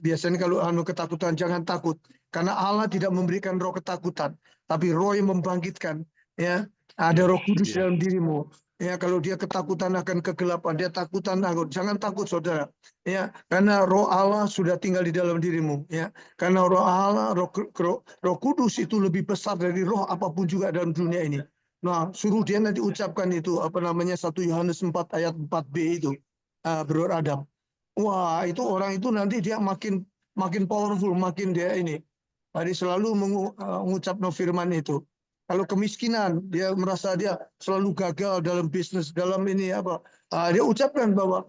biasanya kalau ketakutan, jangan takut. Karena Allah tidak memberikan roh ketakutan, tapi roh yang membangkitkan. Ya, ada Roh Kudus dalam dirimu. Ya, kalau dia ketakutan akan kegelapan, dia takutan takut. Jangan takut, saudara. Ya, karena roh Allah sudah tinggal di dalam dirimu. Ya, karena roh Allah, roh Kudus itu lebih besar dari roh apapun juga dalam dunia ini. Nah, suruh dia nanti ucapkan itu 1 Yohanes 4 ayat 4b itu, Bro Adam. Wah, itu orang itu nanti dia makin powerful, makin dia ini. Jadi selalu mengucap firman itu. Kalau kemiskinan, dia merasa dia selalu gagal dalam bisnis, dalam ini dia ucapkan bahwa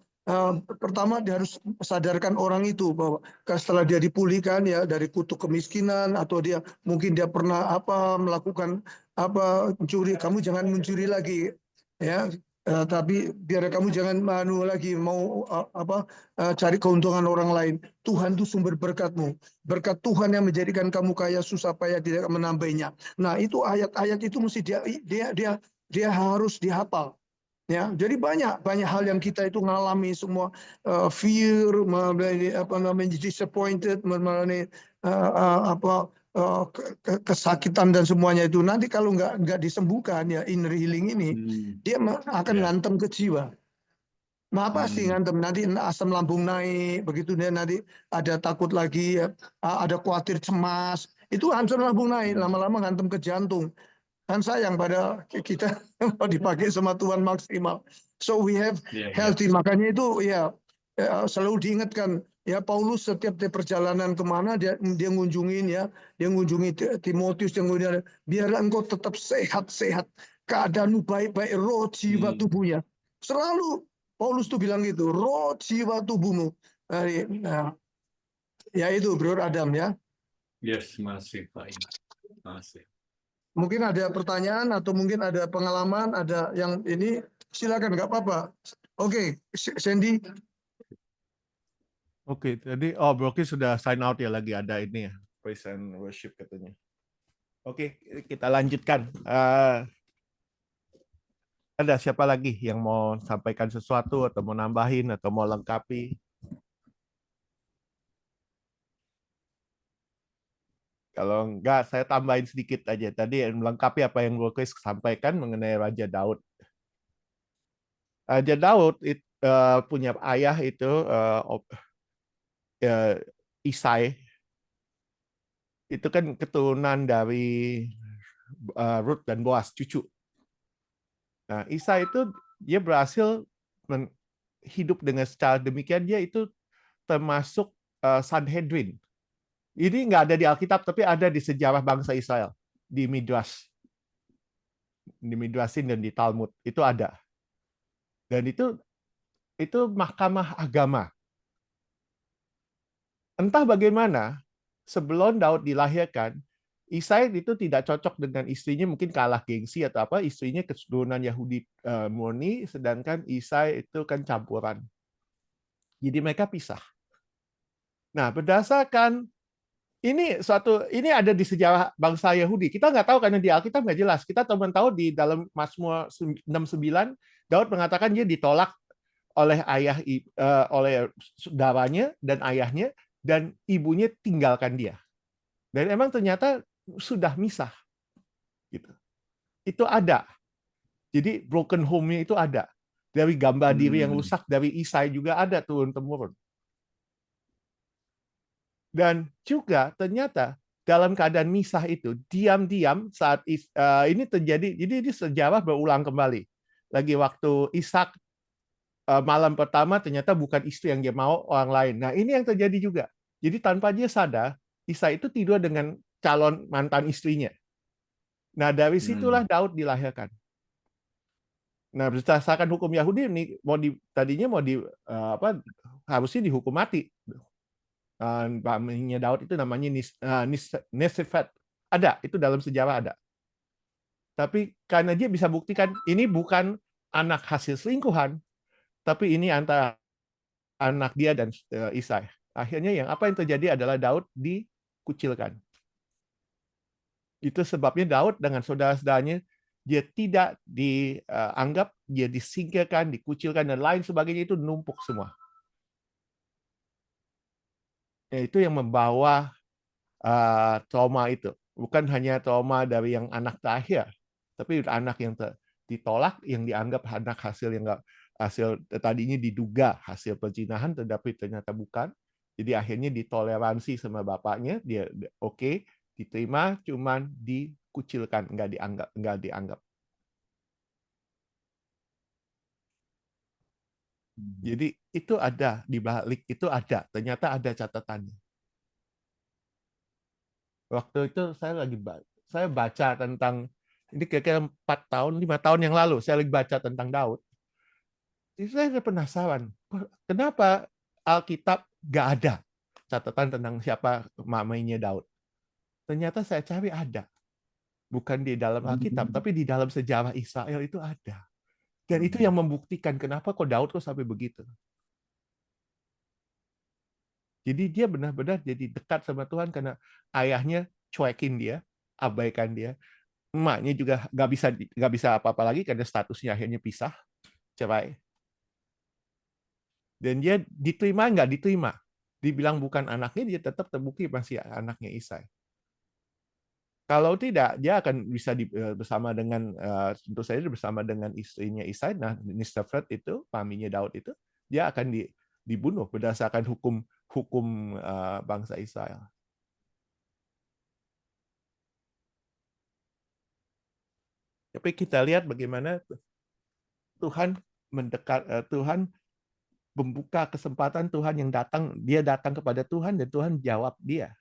pertama dia harus sadarkan orang itu bahwa setelah dia dipulihkan ya dari kutuk kemiskinan, atau dia mungkin dia pernah melakukan mencuri, kamu jangan mencuri lagi ya. Tapi biar kamu jangan lagi mau cari keuntungan orang lain. Tuhan itu sumber berkatmu. Berkat Tuhan yang menjadikan kamu kaya, susah payah tidak menambahnya. Nah, itu ayat-ayat itu mesti dia harus dihafal. Ya, jadi banyak hal yang kita itu ngalami semua, fear, disappointed, kesakitan dan semuanya itu. Nanti kalau nggak disembuhkan ya inner healing ini, dia akan ngantem ke jiwa. Nah, pasti ngantem, nanti asam lambung naik, begitu dia nanti ada takut lagi, ada khawatir, cemas, itu asam lambung naik, lama-lama ngantem ke jantung. Kan sayang pada kita mau dipakai sama Tuhan maksimal. So we have healthy. Makanya itu ya selalu diingatkan ya, Paulus setiap perjalanan kemana dia ngunjungin ya, dia ngunjungi Timotius, biar engkau tetap sehat. keadaanmu baik-baik roh, jiwa, Hmm. tubuhnya. Selalu Paulus tuh bilang gitu, roh, jiwa, tubuhmu. Nah, ya itu Bro Adam ya. Yes, masih Pak. Masih. Mungkin ada pertanyaan atau mungkin ada pengalaman, ada yang ini, silakan nggak apa-apa. Oke, Sandy. Oke, tadi Broky sudah sign out ya, lagi ada ini ya, praise and worship katanya. Oke, kita lanjutkan. Ada siapa lagi yang mau sampaikan sesuatu atau mau nambahin atau mau lengkapi? Kalau enggak, saya tambahin sedikit aja. Tadi yang melengkapi apa yang Broky sampaikan mengenai Raja Daud. Raja Daud punya ayah itu Isai. Itu kan keturunan dari Ruth dan Boaz, cucu. Nah, Isai itu dia berhasil hidup dengan secara demikian, dia itu termasuk Sanhedrin. Ini nggak ada di Alkitab, tapi ada di sejarah bangsa Israel, di Midrash. Di Midrashin dan di Talmud, itu ada. Dan itu mahkamah agama. Entah bagaimana, sebelum Daud dilahirkan, Isai itu tidak cocok dengan istrinya, mungkin kalah gengsi atau apa, istrinya keturunan Yahudi murni, sedangkan Isai itu kan campuran. Jadi mereka pisah. Nah, berdasarkan ini ada di sejarah bangsa Yahudi. Kita nggak tahu karena di Alkitab nggak jelas. Kita cuma tahu di dalam Mazmur 69, Daud mengatakan dia ditolak oleh oleh saudaranya dan ayahnya, dan ibunya tinggalkan dia. Dan emang ternyata sudah misah. Gitu. Itu ada. Jadi broken home-nya itu ada. Dari gambar diri yang rusak dari Isai juga ada turun-temurun. Dan juga ternyata dalam keadaan misah itu, diam-diam saat ini terjadi, jadi ini sejarah berulang kembali. Lagi waktu Ishak malam pertama ternyata bukan istri yang dia mau, orang lain. Nah, ini yang terjadi juga. Jadi tanpa dia sadar, Ishak itu tidur dengan calon mantan istrinya. Nah, dari situlah Daud dilahirkan. Nah, berdasarkan hukum Yahudi ini harusnya dihukum mati. Bapaknya Daud itu namanya Nisifat. Ada, itu dalam sejarah ada. Tapi karena dia bisa buktikan ini bukan anak hasil selingkuhan, tapi ini antara anak dia dan Isai. Akhirnya apa yang terjadi adalah Daud dikucilkan. Itu sebabnya Daud dengan saudara-saudaranya dia tidak dianggap, dia disingkirkan, dikucilkan dan lain sebagainya, itu numpuk semua. Itu yang membawa trauma itu. Bukan hanya trauma dari yang anak terakhir, tapi anak yang ditolak, yang dianggap anak hasil yang enggak hasil tadinya diduga hasil perzinahan, tetapi ternyata bukan. Jadi akhirnya ditoleransi sama bapaknya, dia oke, diterima, cuman dikucilkan, enggak dianggap. Jadi itu ada di balik itu ada, ternyata ada catatannya. Waktu itu saya baca tentang ini kira-kira 4 tahun, 5 tahun yang lalu saya lagi baca tentang Daud. Jadi saya penasaran, kenapa Alkitab nggak ada catatan tentang siapa mamanya Daud. Ternyata saya cari ada. Bukan di dalam Alkitab, tapi di dalam sejarah Israel itu ada. Dan itu yang membuktikan kenapa kok Daud kok sampai begitu. Jadi dia benar-benar jadi dekat sama Tuhan karena ayahnya cuekin dia, abaikan dia. Emaknya juga nggak bisa apa-apa lagi karena statusnya akhirnya pisah, cerai. Dan dia diterima nggak diterima. Dibilang bukan anaknya, dia tetap terbukti masih anaknya Isai. Kalau tidak, dia akan bisa bersama dengan tentu saja bersama dengan istrinya Isai, nah Nisifat itu, maminya Daud itu, dia akan dibunuh berdasarkan hukum bangsa Israel. Tapi kita lihat bagaimana Tuhan Tuhan membuka kesempatan, Tuhan yang dia datang kepada Tuhan dan Tuhan jawab dia.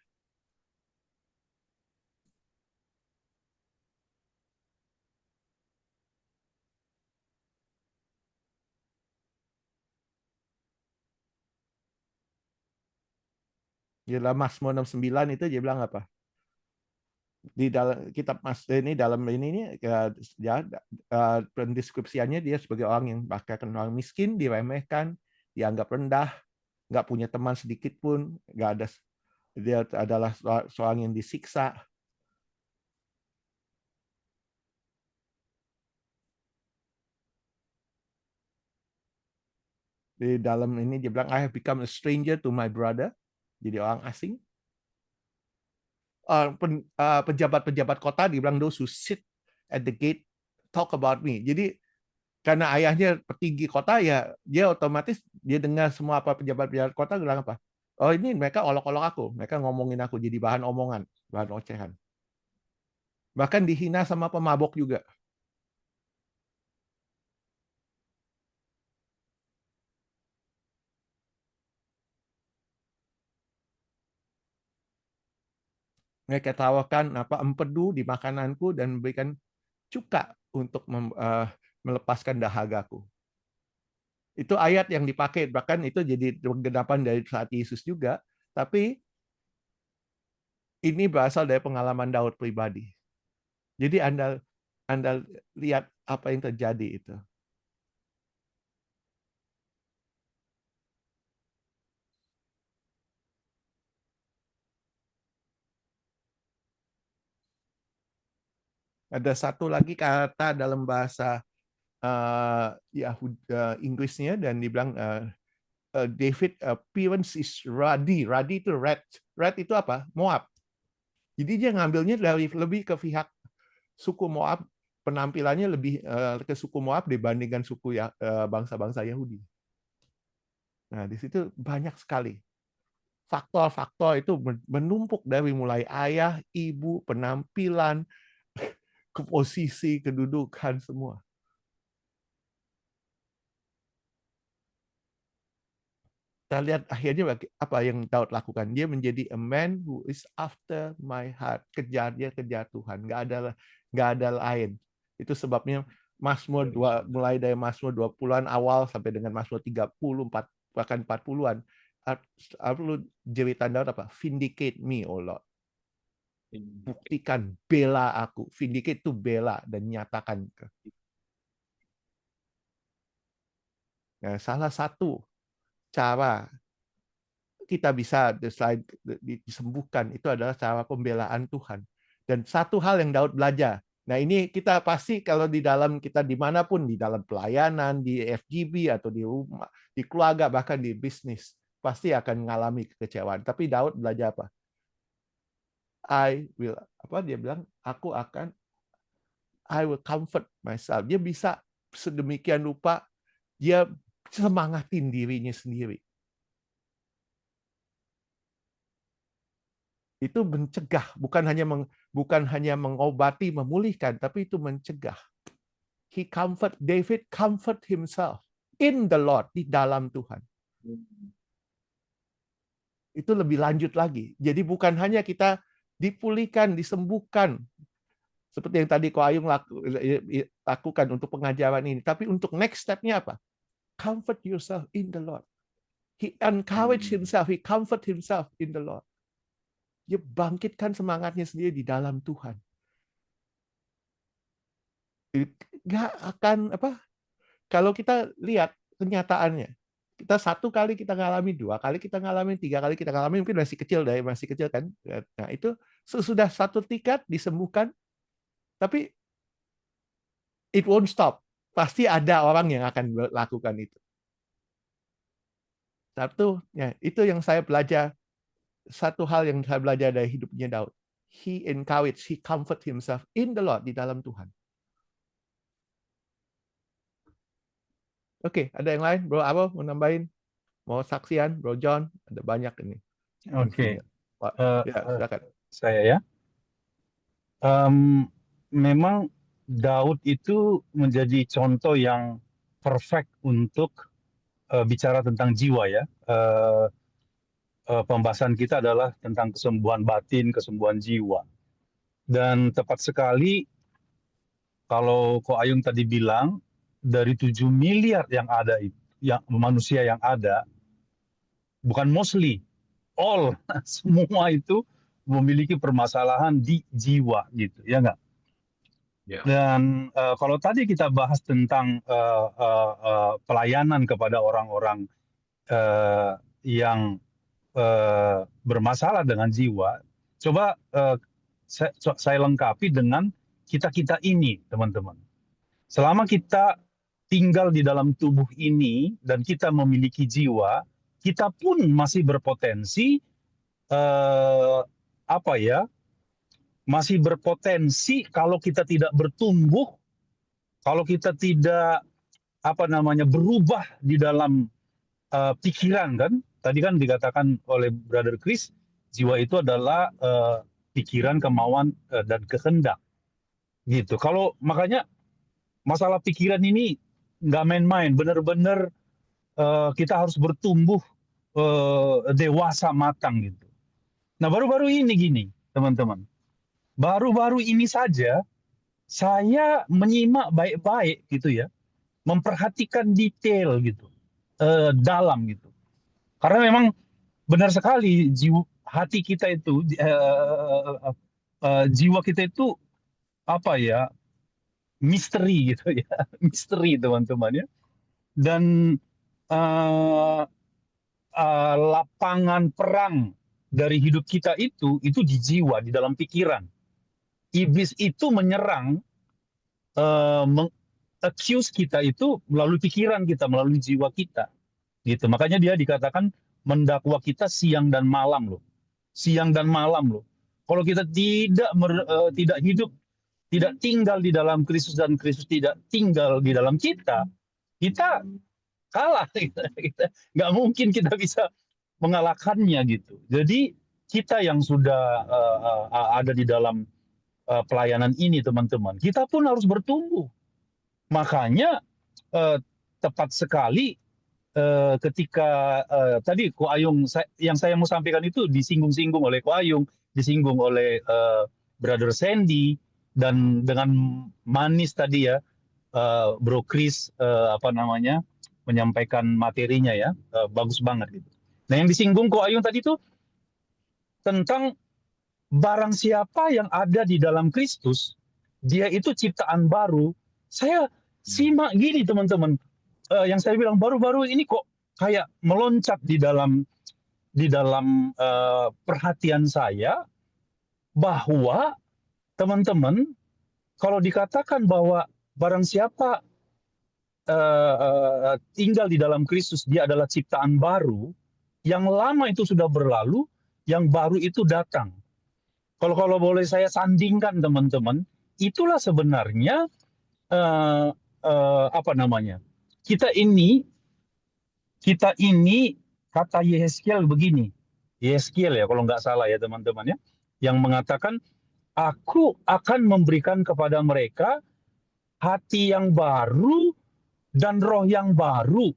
Di dalam Mazmur 69 itu dia bilang apa? Di dalam kitab dalam ini ya, pendeskripsiannya dia sebagai orang yang bahkan orang miskin, diremehkan, dianggap rendah, nggak punya teman sedikit pun, nggak ada, dia adalah seorang yang disiksa. Di dalam ini dia bilang, I have become a stranger to my brother, jadi orang asing. Pejabat-pejabat kota dibilang those who sit at the gate talk about me. Jadi karena ayahnya petinggi kota, ya dia otomatis dia dengar semua apa pejabat-pejabat kota bilang apa. Oh, ini mereka olok-olok aku, mereka ngomongin aku jadi bahan omongan, bahan ocehan. Bahkan dihina sama pemabok juga. Mereka tawarkan apa empedu di makananku dan memberikan cuka untuk melepaskan dahagaku. Itu ayat yang dipakai, bahkan itu jadi penggenapan dari saat Yesus juga, tapi ini berasal dari pengalaman Daud pribadi. Jadi Anda lihat apa yang terjadi itu. Ada satu lagi kata dalam bahasa Inggrisnya, dan dibilang David appearance is ruddy. Ruddy itu red. Red itu apa? Moab. Jadi dia ngambilnya dari lebih ke pihak suku Moab, penampilannya lebih ke suku Moab dibandingkan suku bangsa-bangsa Yahudi. Nah, di situ banyak sekali faktor-faktor itu menumpuk dari mulai ayah, ibu, penampilan, ke posisi, kedudukan, semua. Kita lihat akhirnya apa yang Daud lakukan. Dia menjadi a man who is after my heart. Kejar Tuhan. Nggak ada lain. Itu sebabnya Mazmur mulai dari Mazmur 20-an awal sampai dengan Mazmur 30, bahkan 40-an. Lalu jeritan Daud apa? Vindicate me, oh Lord. Buktikan, bela aku. Vindicate itu bela dan nyatakan. Nah, salah satu cara kita bisa disembuhkan itu adalah cara pembelaan Tuhan. Dan satu hal yang Daud belajar. Nah, ini kita pasti kalau di dalam kita dimanapun, di dalam pelayanan, di FGB atau di rumah, di keluarga, bahkan di bisnis, pasti akan mengalami kekecewaan. Tapi Daud belajar apa? Dia bilang, I will comfort myself. Dia bisa sedemikian rupa, dia semangatin dirinya sendiri. Itu mencegah, bukan hanya mengobati, memulihkan, tapi itu mencegah. David comfort himself in the Lord, di dalam Tuhan. Itu lebih lanjut lagi. Jadi bukan hanya kita dipulihkan, disembuhkan, seperti yang tadi Ko Ayung lakukan untuk pengajaran ini, tapi untuk next step-nya apa? Comfort yourself in the Lord. He encouraged himself, he comfort himself in the Lord. Dia bangkitkan semangatnya sendiri di dalam Tuhan. Nggak akan kalau kita lihat kenyataannya, kita satu kali kita ngalami, dua kali kita ngalami, tiga kali kita ngalami, mungkin masih kecil kan. Nah, itu sesudah satu tingkat disembuhkan, tapi it won't stop. Pasti ada orang yang akan lakukan itu. Itu yang saya belajar. Satu hal yang saya belajar dari hidupnya Daud. He encouraged, he comfort himself in the Lord, di dalam Tuhan. Oke, ada yang lain? Bro Abo mau nambahin? Mau saksian? Bro John? Ada banyak ini. Oke. Ya, silakan. Saya ya. Memang Daud itu menjadi contoh yang perfect untuk bicara tentang jiwa ya. Pembahasan kita adalah tentang kesembuhan batin, kesembuhan jiwa. Dan tepat sekali kalau Ko Ayung tadi bilang, dari 7 miliar yang ada, yang manusia yang ada, bukan mostly, all semua itu memiliki permasalahan di jiwa gitu, ya nggak? Ya. Dan kalau tadi kita bahas tentang pelayanan kepada orang-orang yang bermasalah dengan jiwa, coba saya lengkapi dengan kita-kita ini, teman-teman. Selama kita tinggal di dalam tubuh ini dan kita memiliki jiwa, kita pun masih berpotensi masih berpotensi kalau kita tidak bertumbuh, kalau kita tidak berubah di dalam pikiran, kan? Tadi kan dikatakan oleh Brother Chris, jiwa itu adalah pikiran, kemauan dan kehendak. Gitu. Kalau makanya masalah pikiran ini nggak main-main, benar-benar kita harus bertumbuh dewasa matang gitu. Nah, baru-baru ini gini, teman-teman. Baru-baru ini saja saya menyimak baik-baik gitu ya, memperhatikan detail gitu, dalam gitu. Karena memang benar sekali hati kita itu, jiwa kita itu misteri gitu ya, misteri teman-teman ya. Dan lapangan perang dari hidup kita itu di jiwa, di dalam pikiran. Iblis itu menyerang, accuse kita itu melalui pikiran kita, melalui jiwa kita. Gitu. Makanya dia dikatakan mendakwa kita siang dan malam loh. Siang dan malam loh. Kalau kita tidak hidup, tidak tinggal di dalam Kristus dan Kristus tidak tinggal di dalam kita kalah. Nggak mungkin kita bisa mengalahkannya gitu. Jadi kita yang sudah ada di dalam pelayanan ini, teman-teman, kita pun harus bertumbuh. Makanya tepat sekali ketika tadi Ko Ayung, yang saya mau sampaikan itu disinggung-singgung oleh Ko Ayung, disinggung oleh Brother Sandy, dan dengan manis tadi ya Bro Chris menyampaikan materinya ya, bagus banget gitu. Nah, yang disinggung Ko Ayung tadi itu tentang barang siapa yang ada di dalam Kristus, dia itu ciptaan baru. Saya simak gini, teman-teman. Yang saya bilang baru-baru ini kok kayak meloncat di dalam perhatian saya, bahwa teman-teman, kalau dikatakan bahwa barang siapa tinggal di dalam Kristus, dia adalah ciptaan baru, yang lama itu sudah berlalu, yang baru itu datang. Kalau boleh saya sandingkan, teman-teman, itulah sebenarnya kita ini kata Yehezkiel begini, Yehezkiel ya kalau nggak salah ya teman-teman ya, yang mengatakan, aku akan memberikan kepada mereka hati yang baru dan roh yang baru,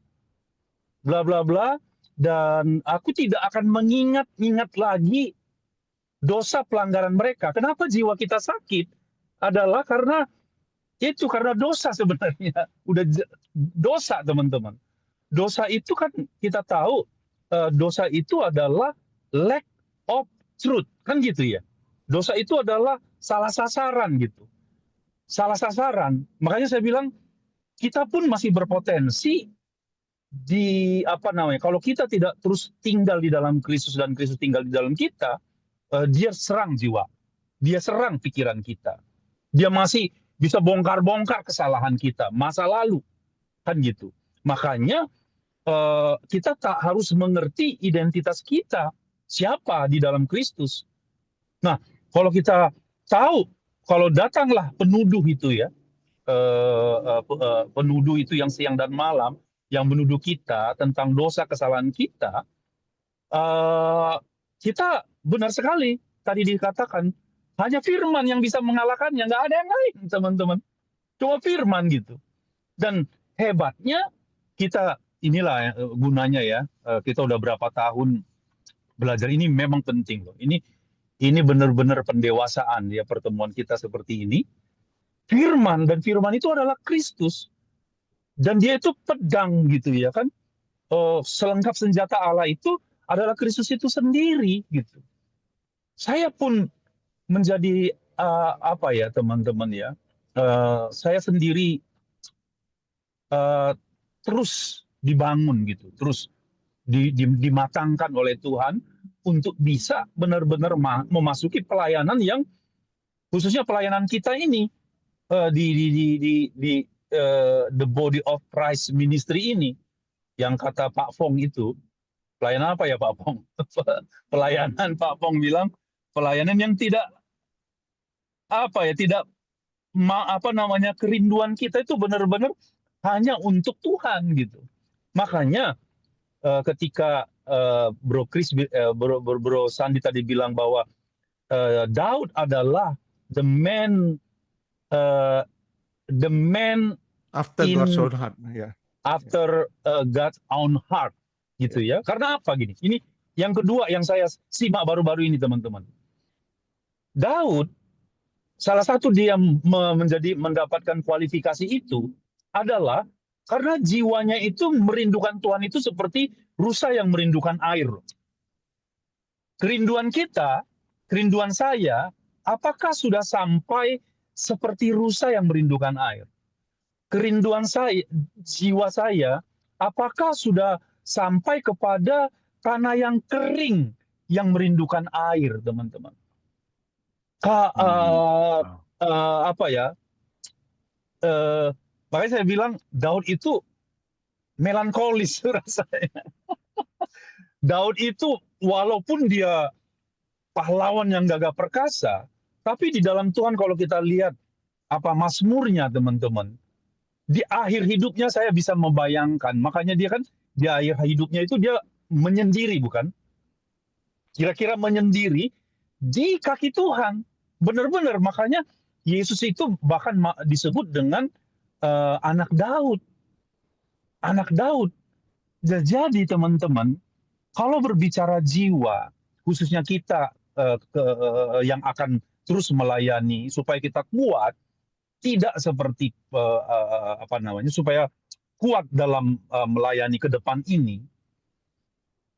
bla bla bla, dan aku tidak akan mengingat-ingat lagi dosa pelanggaran mereka. Kenapa jiwa kita sakit? Adalah karena dosa sebenarnya. Udah dosa, teman-teman. Dosa itu kan kita tahu, dosa itu adalah lack of truth, kan gitu ya. Dosa itu adalah salah sasaran gitu. Salah sasaran. Makanya saya bilang kita pun masih berpotensi kalau kita tidak terus tinggal di dalam Kristus dan Kristus tinggal di dalam kita, dia serang jiwa, dia serang pikiran kita, dia masih bisa bongkar-bongkar kesalahan kita, masa lalu, kan gitu. Makanya kita tak harus mengerti identitas kita, siapa di dalam Kristus. Nah, kalau kita tahu, kalau datanglah penuduh itu ya, penuduh itu yang siang dan malam, yang menuduh kita tentang dosa kesalahan kita, kita benar sekali tadi dikatakan hanya firman yang bisa mengalahkannya, nggak ada yang lain, teman-teman. Cuma firman gitu. Dan hebatnya kita, inilah gunanya ya, kita udah berapa tahun belajar, ini memang penting loh. Ini benar-benar pendewasaan ya, pertemuan kita seperti ini. Firman, dan firman itu adalah Kristus. Dan dia itu pedang gitu ya kan. Selengkap senjata Allah itu adalah Kristus itu sendiri gitu. Saya pun menjadi apa ya teman-teman ya, saya sendiri terus dibangun gitu, terus dimatangkan oleh Tuhan untuk bisa benar-benar memasuki pelayanan yang khususnya pelayanan kita ini di the body of Christ ministry ini, yang kata Pak Fong itu pelayanan apa ya Pak Fong? Pelayanan Pak Fong bilang pelayanan yang tidak apa ya, tidak apa namanya, kerinduan kita itu benar-benar hanya untuk Tuhan gitu. Makanya ketika Bro Chris, Bro Sandi tadi bilang bahwa Daud adalah the man After in God's own heart. Ya. after God's own heart gitu ya. Karena apa gini? Ini yang kedua yang saya simak baru-baru ini teman-teman. Daud salah satu dia mendapatkan kualifikasi itu adalah karena jiwanya itu merindukan Tuhan itu seperti rusa yang merindukan air. Kerinduan kita, kerinduan saya, apakah sudah sampai seperti rusa yang merindukan air? Kerinduan saya, jiwa saya, apakah sudah sampai kepada tanah yang kering yang merindukan air, teman-teman? Apa ya? Makanya saya bilang Daud itu melankolis rasanya. Daud itu walaupun dia pahlawan yang gagah perkasa, tapi di dalam Tuhan kalau kita lihat apa Mazmurnya, teman-teman, di akhir hidupnya saya bisa membayangkan. Makanya dia kan di akhir hidupnya itu dia menyendiri, bukan? Kira-kira menyendiri di kaki Tuhan. Benar-benar. Makanya Yesus itu bahkan disebut dengan anak Daud. Anak Daud. Jadi teman-teman, kalau berbicara jiwa, khususnya kita yang akan terus melayani supaya kita kuat, tidak seperti apa namanya, supaya kuat dalam melayani ke depan ini,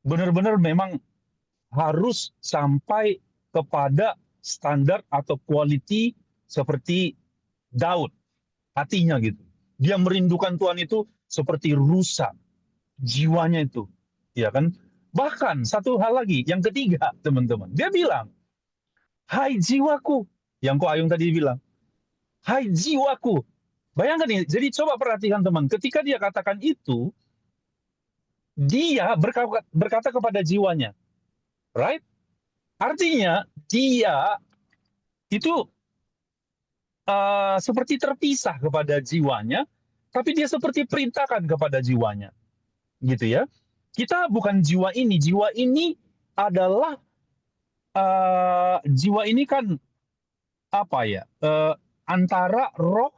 benar-benar memang harus sampai kepada standar atau quality seperti Daud, hatinya gitu. Dia merindukan Tuhan itu seperti rusa, jiwanya itu, ya kan? Bahkan satu hal lagi, yang ketiga, teman-teman, dia bilang, hai jiwaku, yang Ko Ayung tadi bilang, hai jiwaku. Bayangkan nih, jadi coba perhatikan teman, ketika dia katakan itu, dia berkata kepada jiwanya, right? Artinya dia itu seperti terpisah kepada jiwanya, tapi dia seperti perintahkan kepada jiwanya, gitu ya. Kita bukan jiwa ini adalah jiwa ini kan apa ya? Antara roh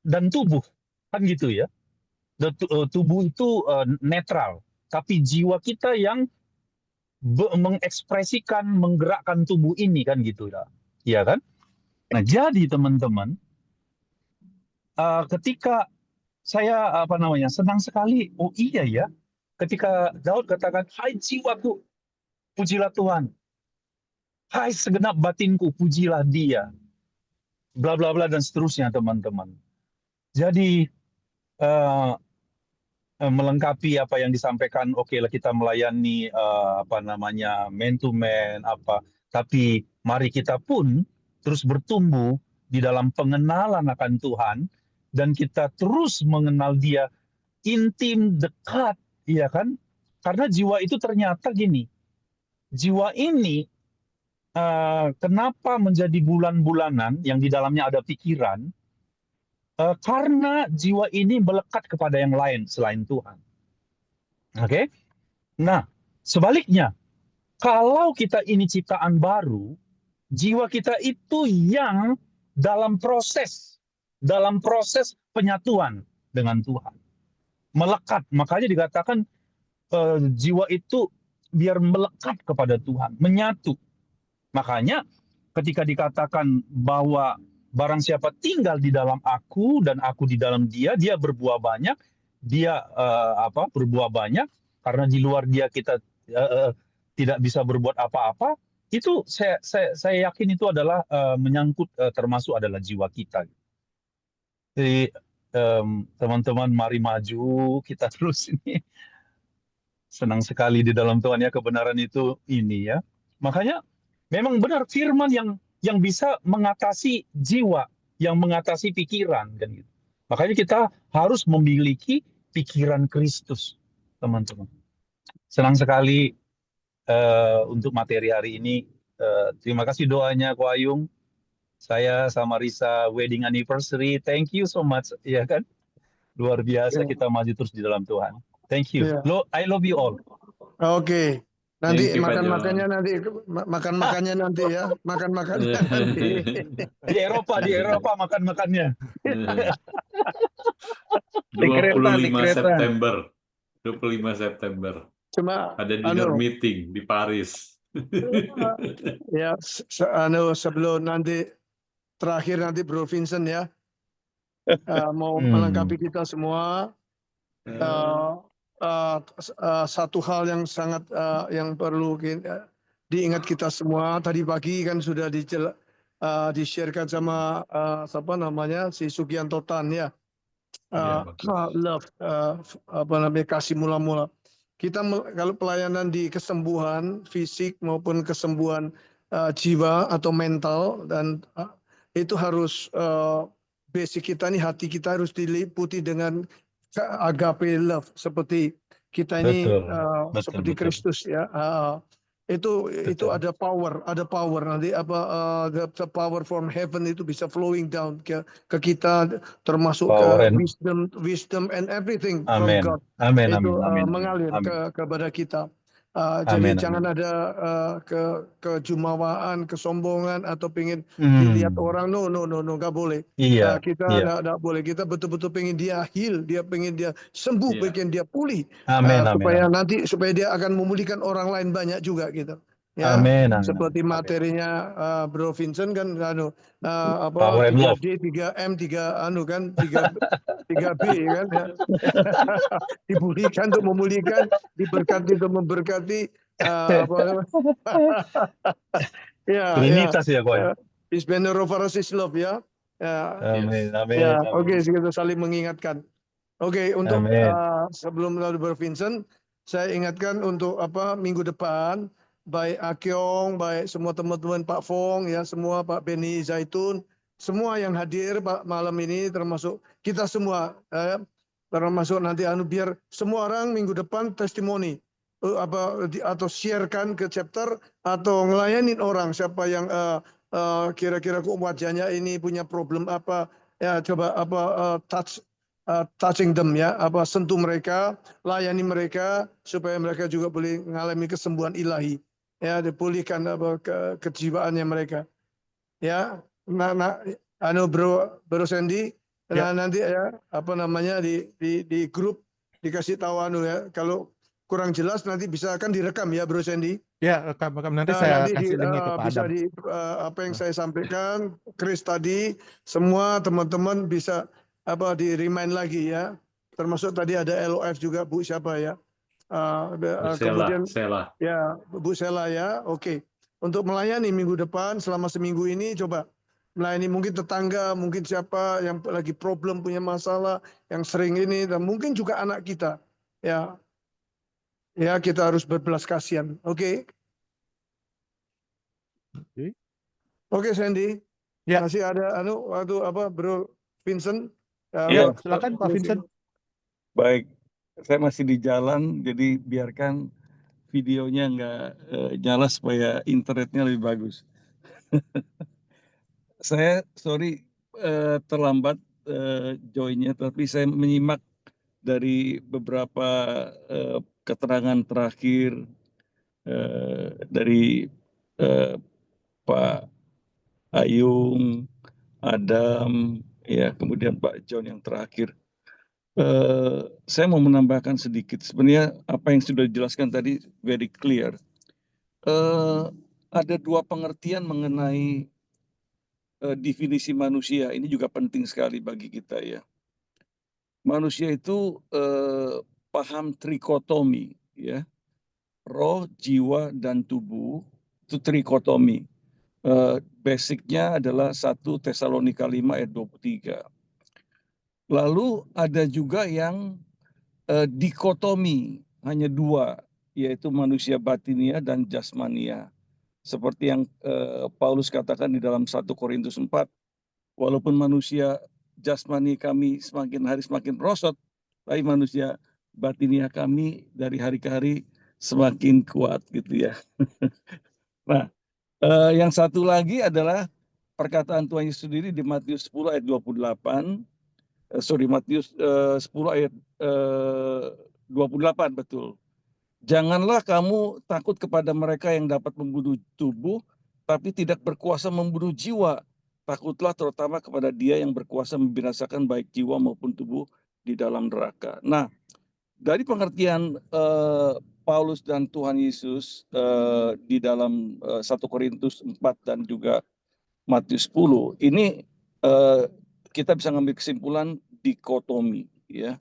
dan tubuh, kan gitu ya. Tubuh itu netral, tapi jiwa kita yang mengekspresikan, menggerakkan tubuh ini, kan gitu ya, ya kan? Nah, jadi teman-teman, ketika saya apa namanya senang sekali, oh iya ya, ketika Daud katakan, hai jiwaku, pujilah Tuhan, hai segenap batinku, pujilah Dia, bla bla bla dan seterusnya, teman-teman. Jadi melengkapi apa yang disampaikan, oke lah kita melayani apa namanya man to man apa, tapi mari kita pun terus bertumbuh di dalam pengenalan akan Tuhan dan kita terus mengenal Dia intim, dekat, ya kan? Karena jiwa itu ternyata gini, jiwa ini kenapa menjadi bulan-bulanan yang di dalamnya ada pikiran? Karena jiwa ini melekat kepada yang lain selain Tuhan. Oke? Nah, sebaliknya, kalau kita ini ciptaan baru, jiwa kita itu yang dalam proses penyatuan dengan Tuhan. Melekat, makanya dikatakan jiwa itu biar melekat kepada Tuhan, menyatu. Makanya ketika dikatakan bahwa barang siapa tinggal di dalam aku dan aku di dalam dia, dia berbuah banyak. Dia berbuah banyak karena di luar dia kita tidak bisa berbuat apa-apa, itu saya yakin itu adalah menyangkut termasuk adalah jiwa kita. Jadi teman-teman mari maju kita terus ini. Senang sekali di dalam Tuhan ya, kebenaran itu ini ya. Makanya memang benar firman yang bisa mengatasi jiwa, yang mengatasi pikiran kan gitu. Makanya kita harus memiliki pikiran Kristus, teman-teman. Senang sekali untuk materi hari ini. Terima kasih doanya Ko Ayung. Saya sama Risa wedding anniversary. Thank you so much ya kan. Luar biasa Ya. kita maju terus di dalam Tuhan. Thank you. Ya. I love you all. Oke. Nanti Thank you, Pak makan-makannya John. nanti makan-makannya nanti ya. Makan-makannya nanti. Di Eropa makan-makannya. Di kereta, di 25 kereta. September. 25 September. Cuma Ada dinner meeting di Paris. ya sebelum nanti terakhir nanti Bro Vincent ya mau melengkapi kita semua. Satu hal yang sangat yang perlu diingat kita semua, tadi pagi kan sudah di-share-kan sama siapa namanya si Sugianto Tan ya. Love apa namanya, kasih mula-mula. Kita kalau pelayanan di kesembuhan fisik maupun kesembuhan jiwa atau mental, dan itu harus basic kita nih, hati kita harus diliputi dengan agape love, seperti kita ini Betul, seperti betul. Kristus ya. Itu ada power nanti the power from heaven itu bisa flowing down ke kita, termasuk ke wisdom and everything from God. Amin. Itu Amin. mengalir Amin. kepada kita. Amin. Jadi jangan ada kejumawaan, kesombongan, atau pengen dilihat orang. No, nggak boleh. Iya. Kita nggak boleh. Kita betul-betul pengen dia heal, dia pengen dia sembuh, pengen dia pulih, supaya dia akan memulihkan orang lain banyak juga gitu. Ya, Amin. seperti materinya Bro Vincent kan, Power and love. 3D, 3M, 3B kan ya. Dipulihkan untuk memulihkan, diberkati untuk memberkati. Trinitas ya kok ya. His banner over us is love ya. Amin. Ya, oke, kita saling mengingatkan. Oke, untuk sebelum lalu Bro Vincent, saya ingatkan untuk minggu depan, baik Akyong, baik semua teman-teman Pak Fong ya, semua Pak Beni Zaitun, semua yang hadir malam ini, termasuk kita semua, termasuk nanti biar semua orang minggu depan testimoni atau sharekan ke chapter atau ngelayanin orang siapa yang kira-kira kok wajahnya ini punya problem apa ya, coba touching them ya, sentuh mereka, layani mereka supaya mereka juga boleh mengalami kesembuhan ilahi ya, dipulihkan kejiwaannya mereka ya. Bro Sandy, nanti ya di grup dikasih tahu ya, kalau kurang jelas nanti bisa kan direkam ya Bro Sandy. Ya, rekam nanti saya kasih linknya ke Pak bisa Adam. apa yang saya sampaikan, Chris tadi, semua teman-teman bisa di remind lagi ya. Termasuk tadi ada LOF juga, Bu siapa ya? Kemudian Sela. Ya, Bu Sela ya. Oke. Untuk melayani minggu depan selama seminggu ini, coba melayani mungkin tetangga, mungkin siapa yang lagi problem, punya masalah, yang sering ini, dan mungkin juga anak kita. Ya, kita harus berbelas kasihan. Oke. Oke, Sandy. Ya. Masih ada Bro Vincent? Ya, silakan Pak Vincent. Baik, saya masih di jalan, jadi biarkan videonya nggak nyala supaya internetnya lebih bagus. Saya terlambat joinnya, tapi saya menyimak dari beberapa keterangan terakhir dari Pak Ayung, Adam, ya kemudian Pak John yang terakhir. Saya mau menambahkan sedikit. Sebenarnya apa yang sudah dijelaskan tadi very clear. Ada dua pengertian mengenai definisi manusia. Ini juga penting sekali bagi kita ya. Manusia itu paham trikotomi ya. roh, jiwa, dan tubuh. Itu trikotomi. Basicnya adalah 1 Tesalonika 5 ayat 23. Lalu ada juga yang dikotomi, hanya 2, yaitu manusia batinia dan jasmania. Seperti yang Paulus katakan di dalam 1 Korintus 4, walaupun manusia jasmani kami semakin hari semakin merosot, tapi manusia batinia kami dari hari ke hari semakin kuat gitu ya. Nah, yang satu lagi adalah perkataan Tuhan Yesus sendiri di Matius 10 ayat 28. Matius 10 ayat 28, betul. Janganlah kamu takut kepada mereka yang dapat membunuh tubuh, tapi tidak berkuasa membunuh jiwa. Takutlah terutama kepada Dia yang berkuasa membinasakan baik jiwa maupun tubuh di dalam neraka. Nah, dari pengertian Paulus dan Tuhan Yesus di dalam 1 Korintus 4 dan juga Matius 10, ini kita bisa ngambil kesimpulan dikotomi, ya.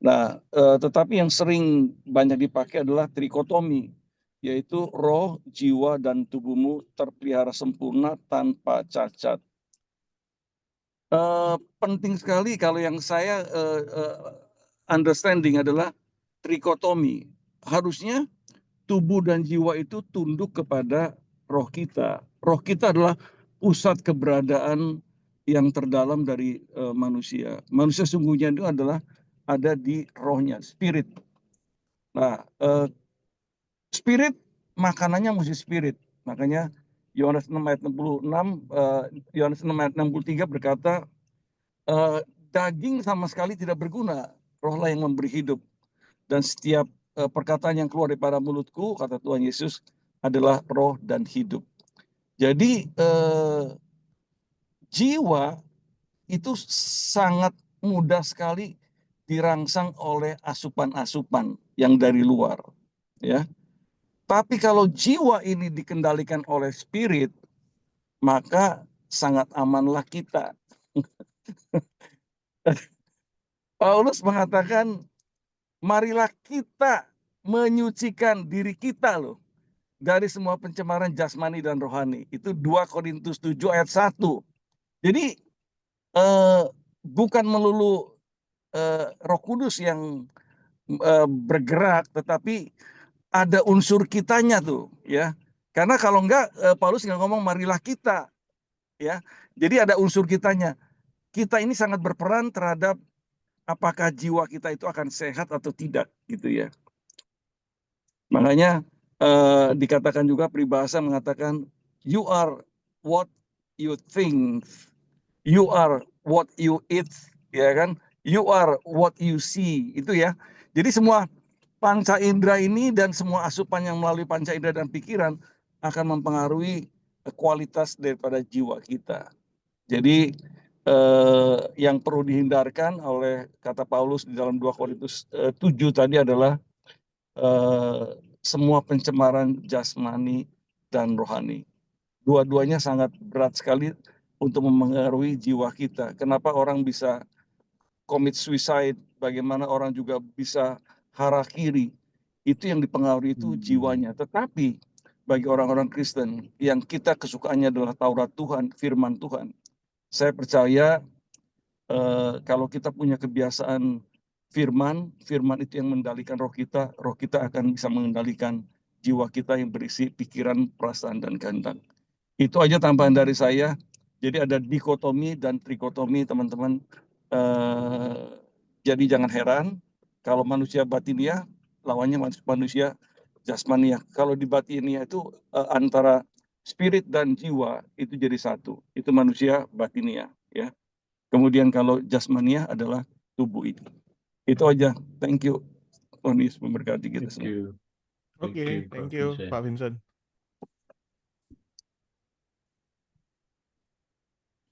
Nah, tetapi yang sering banyak dipakai adalah trikotomi, yaitu roh, jiwa, dan tubuhmu terpelihara sempurna tanpa cacat. Penting sekali kalau yang saya understanding adalah trikotomi. Harusnya tubuh dan jiwa itu tunduk kepada roh kita. Roh kita adalah pusat keberadaan yang terdalam dari manusia. Manusia sungguhnya itu adalah ada di rohnya, spirit. Nah, spirit makanannya mesti spirit. Makanya Yohanes 6 ayat 66, Yohanes 6 ayat 63 berkata, daging sama sekali tidak berguna, rohlah yang memberi hidup. Dan setiap perkataan yang keluar daripada mulutku, kata Tuhan Yesus, adalah roh dan hidup. Jadi jiwa itu sangat mudah sekali dirangsang oleh asupan-asupan yang dari luar, ya. Tapi kalau jiwa ini dikendalikan oleh spirit, maka sangat amanlah kita. Paulus mengatakan, marilah kita menyucikan diri kita loh dari semua pencemaran jasmani dan rohani. Itu 2 Korintus 7 ayat 1. Jadi bukan melulu Roh Kudus yang bergerak, tetapi ada unsur kitanya tuh, ya. Karena kalau enggak Paulus nggak ngomong marilah kita, ya. Jadi ada unsur kitanya. Kita ini sangat berperan terhadap apakah jiwa kita itu akan sehat atau tidak, gitu ya. Makanya dikatakan juga peribahasa mengatakan you are what you think, you are what you eat, ya kan? You are what you see, itu ya. Jadi semua panca indera ini dan semua asupan yang melalui panca indera dan pikiran akan mempengaruhi kualitas daripada jiwa kita. Jadi yang perlu dihindarkan oleh kata Paulus di dalam 2 Korintus 7 tadi adalah semua pencemaran jasmani dan rohani. Dua-duanya sangat berat sekali untuk mempengaruhi jiwa kita. Kenapa orang bisa commit suicide, bagaimana orang juga bisa harakiri, itu yang dipengaruhi itu jiwanya. Tetapi bagi orang-orang Kristen yang kita kesukaannya adalah Taurat Tuhan, firman Tuhan, saya percaya kalau kita punya kebiasaan firman itu yang mengendalikan roh kita akan bisa mengendalikan jiwa kita yang berisi pikiran, perasaan, dan kehendak. Itu aja tambahan dari saya. Jadi ada dikotomi dan trikotomi, teman-teman. Jadi jangan heran kalau manusia batinia lawannya manusia jasmania. Kalau di batinia itu antara spirit dan jiwa itu jadi satu. Itu manusia batinia, ya. Kemudian kalau jasmania adalah tubuh itu. Itu aja. Thank you. Tuhan Yesus memberkati kita semua. Oke, thank you Pak Vincent.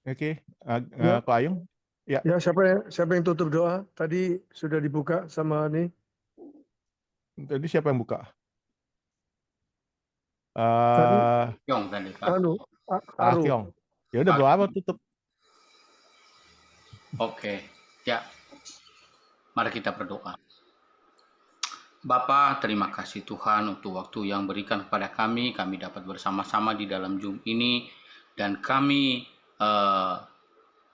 Oke, Pak Ayung. Ya. Ya, siapa yang tutup doa? Tadi sudah dibuka sama nih. Tadi siapa yang buka? Yong tadi Pak. Pak Kyong. Ya udah doa apa tutup? Oke, ya. Mari kita berdoa. Bapa, terima kasih Tuhan untuk waktu yang berikan kepada kami. Kami dapat bersama-sama di dalam Zoom ini. Dan kami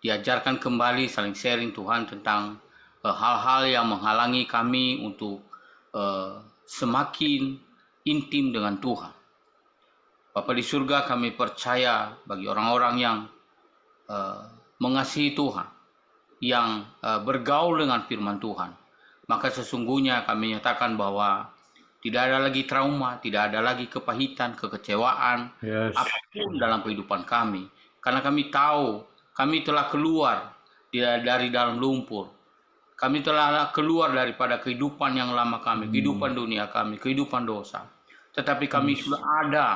diajarkan kembali saling sharing Tuhan tentang hal-hal yang menghalangi kami untuk semakin intim dengan Tuhan. Bapa di surga, kami percaya bagi orang-orang yang mengasihi Tuhan, yang bergaul dengan firman Tuhan, maka sesungguhnya kami nyatakan bahwa tidak ada lagi trauma, tidak ada lagi kepahitan, kekecewaan, apapun dalam kehidupan kami. Karena kami tahu kami telah keluar dari dalam lumpur. Kami telah keluar daripada kehidupan yang lama kami, kehidupan dunia kami, kehidupan dosa. Tetapi kami sudah ada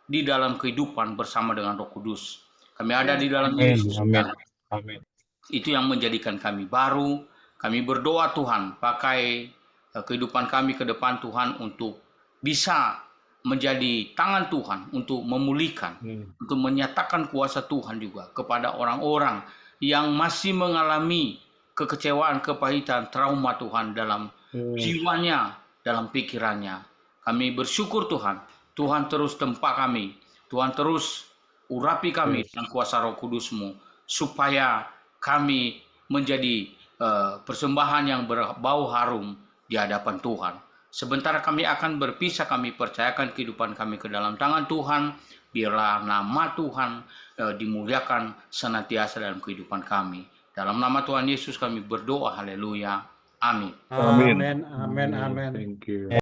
di dalam kehidupan bersama dengan Roh Kudus. Kami ada di dalam Yesus. Amin. Itu yang menjadikan kami baru. Kami berdoa Tuhan, pakai kehidupan kami ke depan Tuhan untuk bisa menjadi tangan Tuhan untuk memulihkan, untuk menyatakan kuasa Tuhan juga kepada orang-orang yang masih mengalami kekecewaan, kepahitan, trauma Tuhan dalam jiwanya, dalam pikirannya. Kami bersyukur Tuhan, Tuhan terus tempa kami, Tuhan terus urapi kami dengan kuasa Roh Kudus-Mu, supaya kami menjadi persembahan yang berbau harum di hadapan Tuhan. Sebentar kami akan berpisah, kami percayakan kehidupan kami ke dalam tangan Tuhan. Biarlah nama Tuhan dimuliakan senantiasa dalam kehidupan kami. Dalam nama Tuhan Yesus kami berdoa, haleluya. Amin. Amin. Amin. Amin. Amin. Thank you.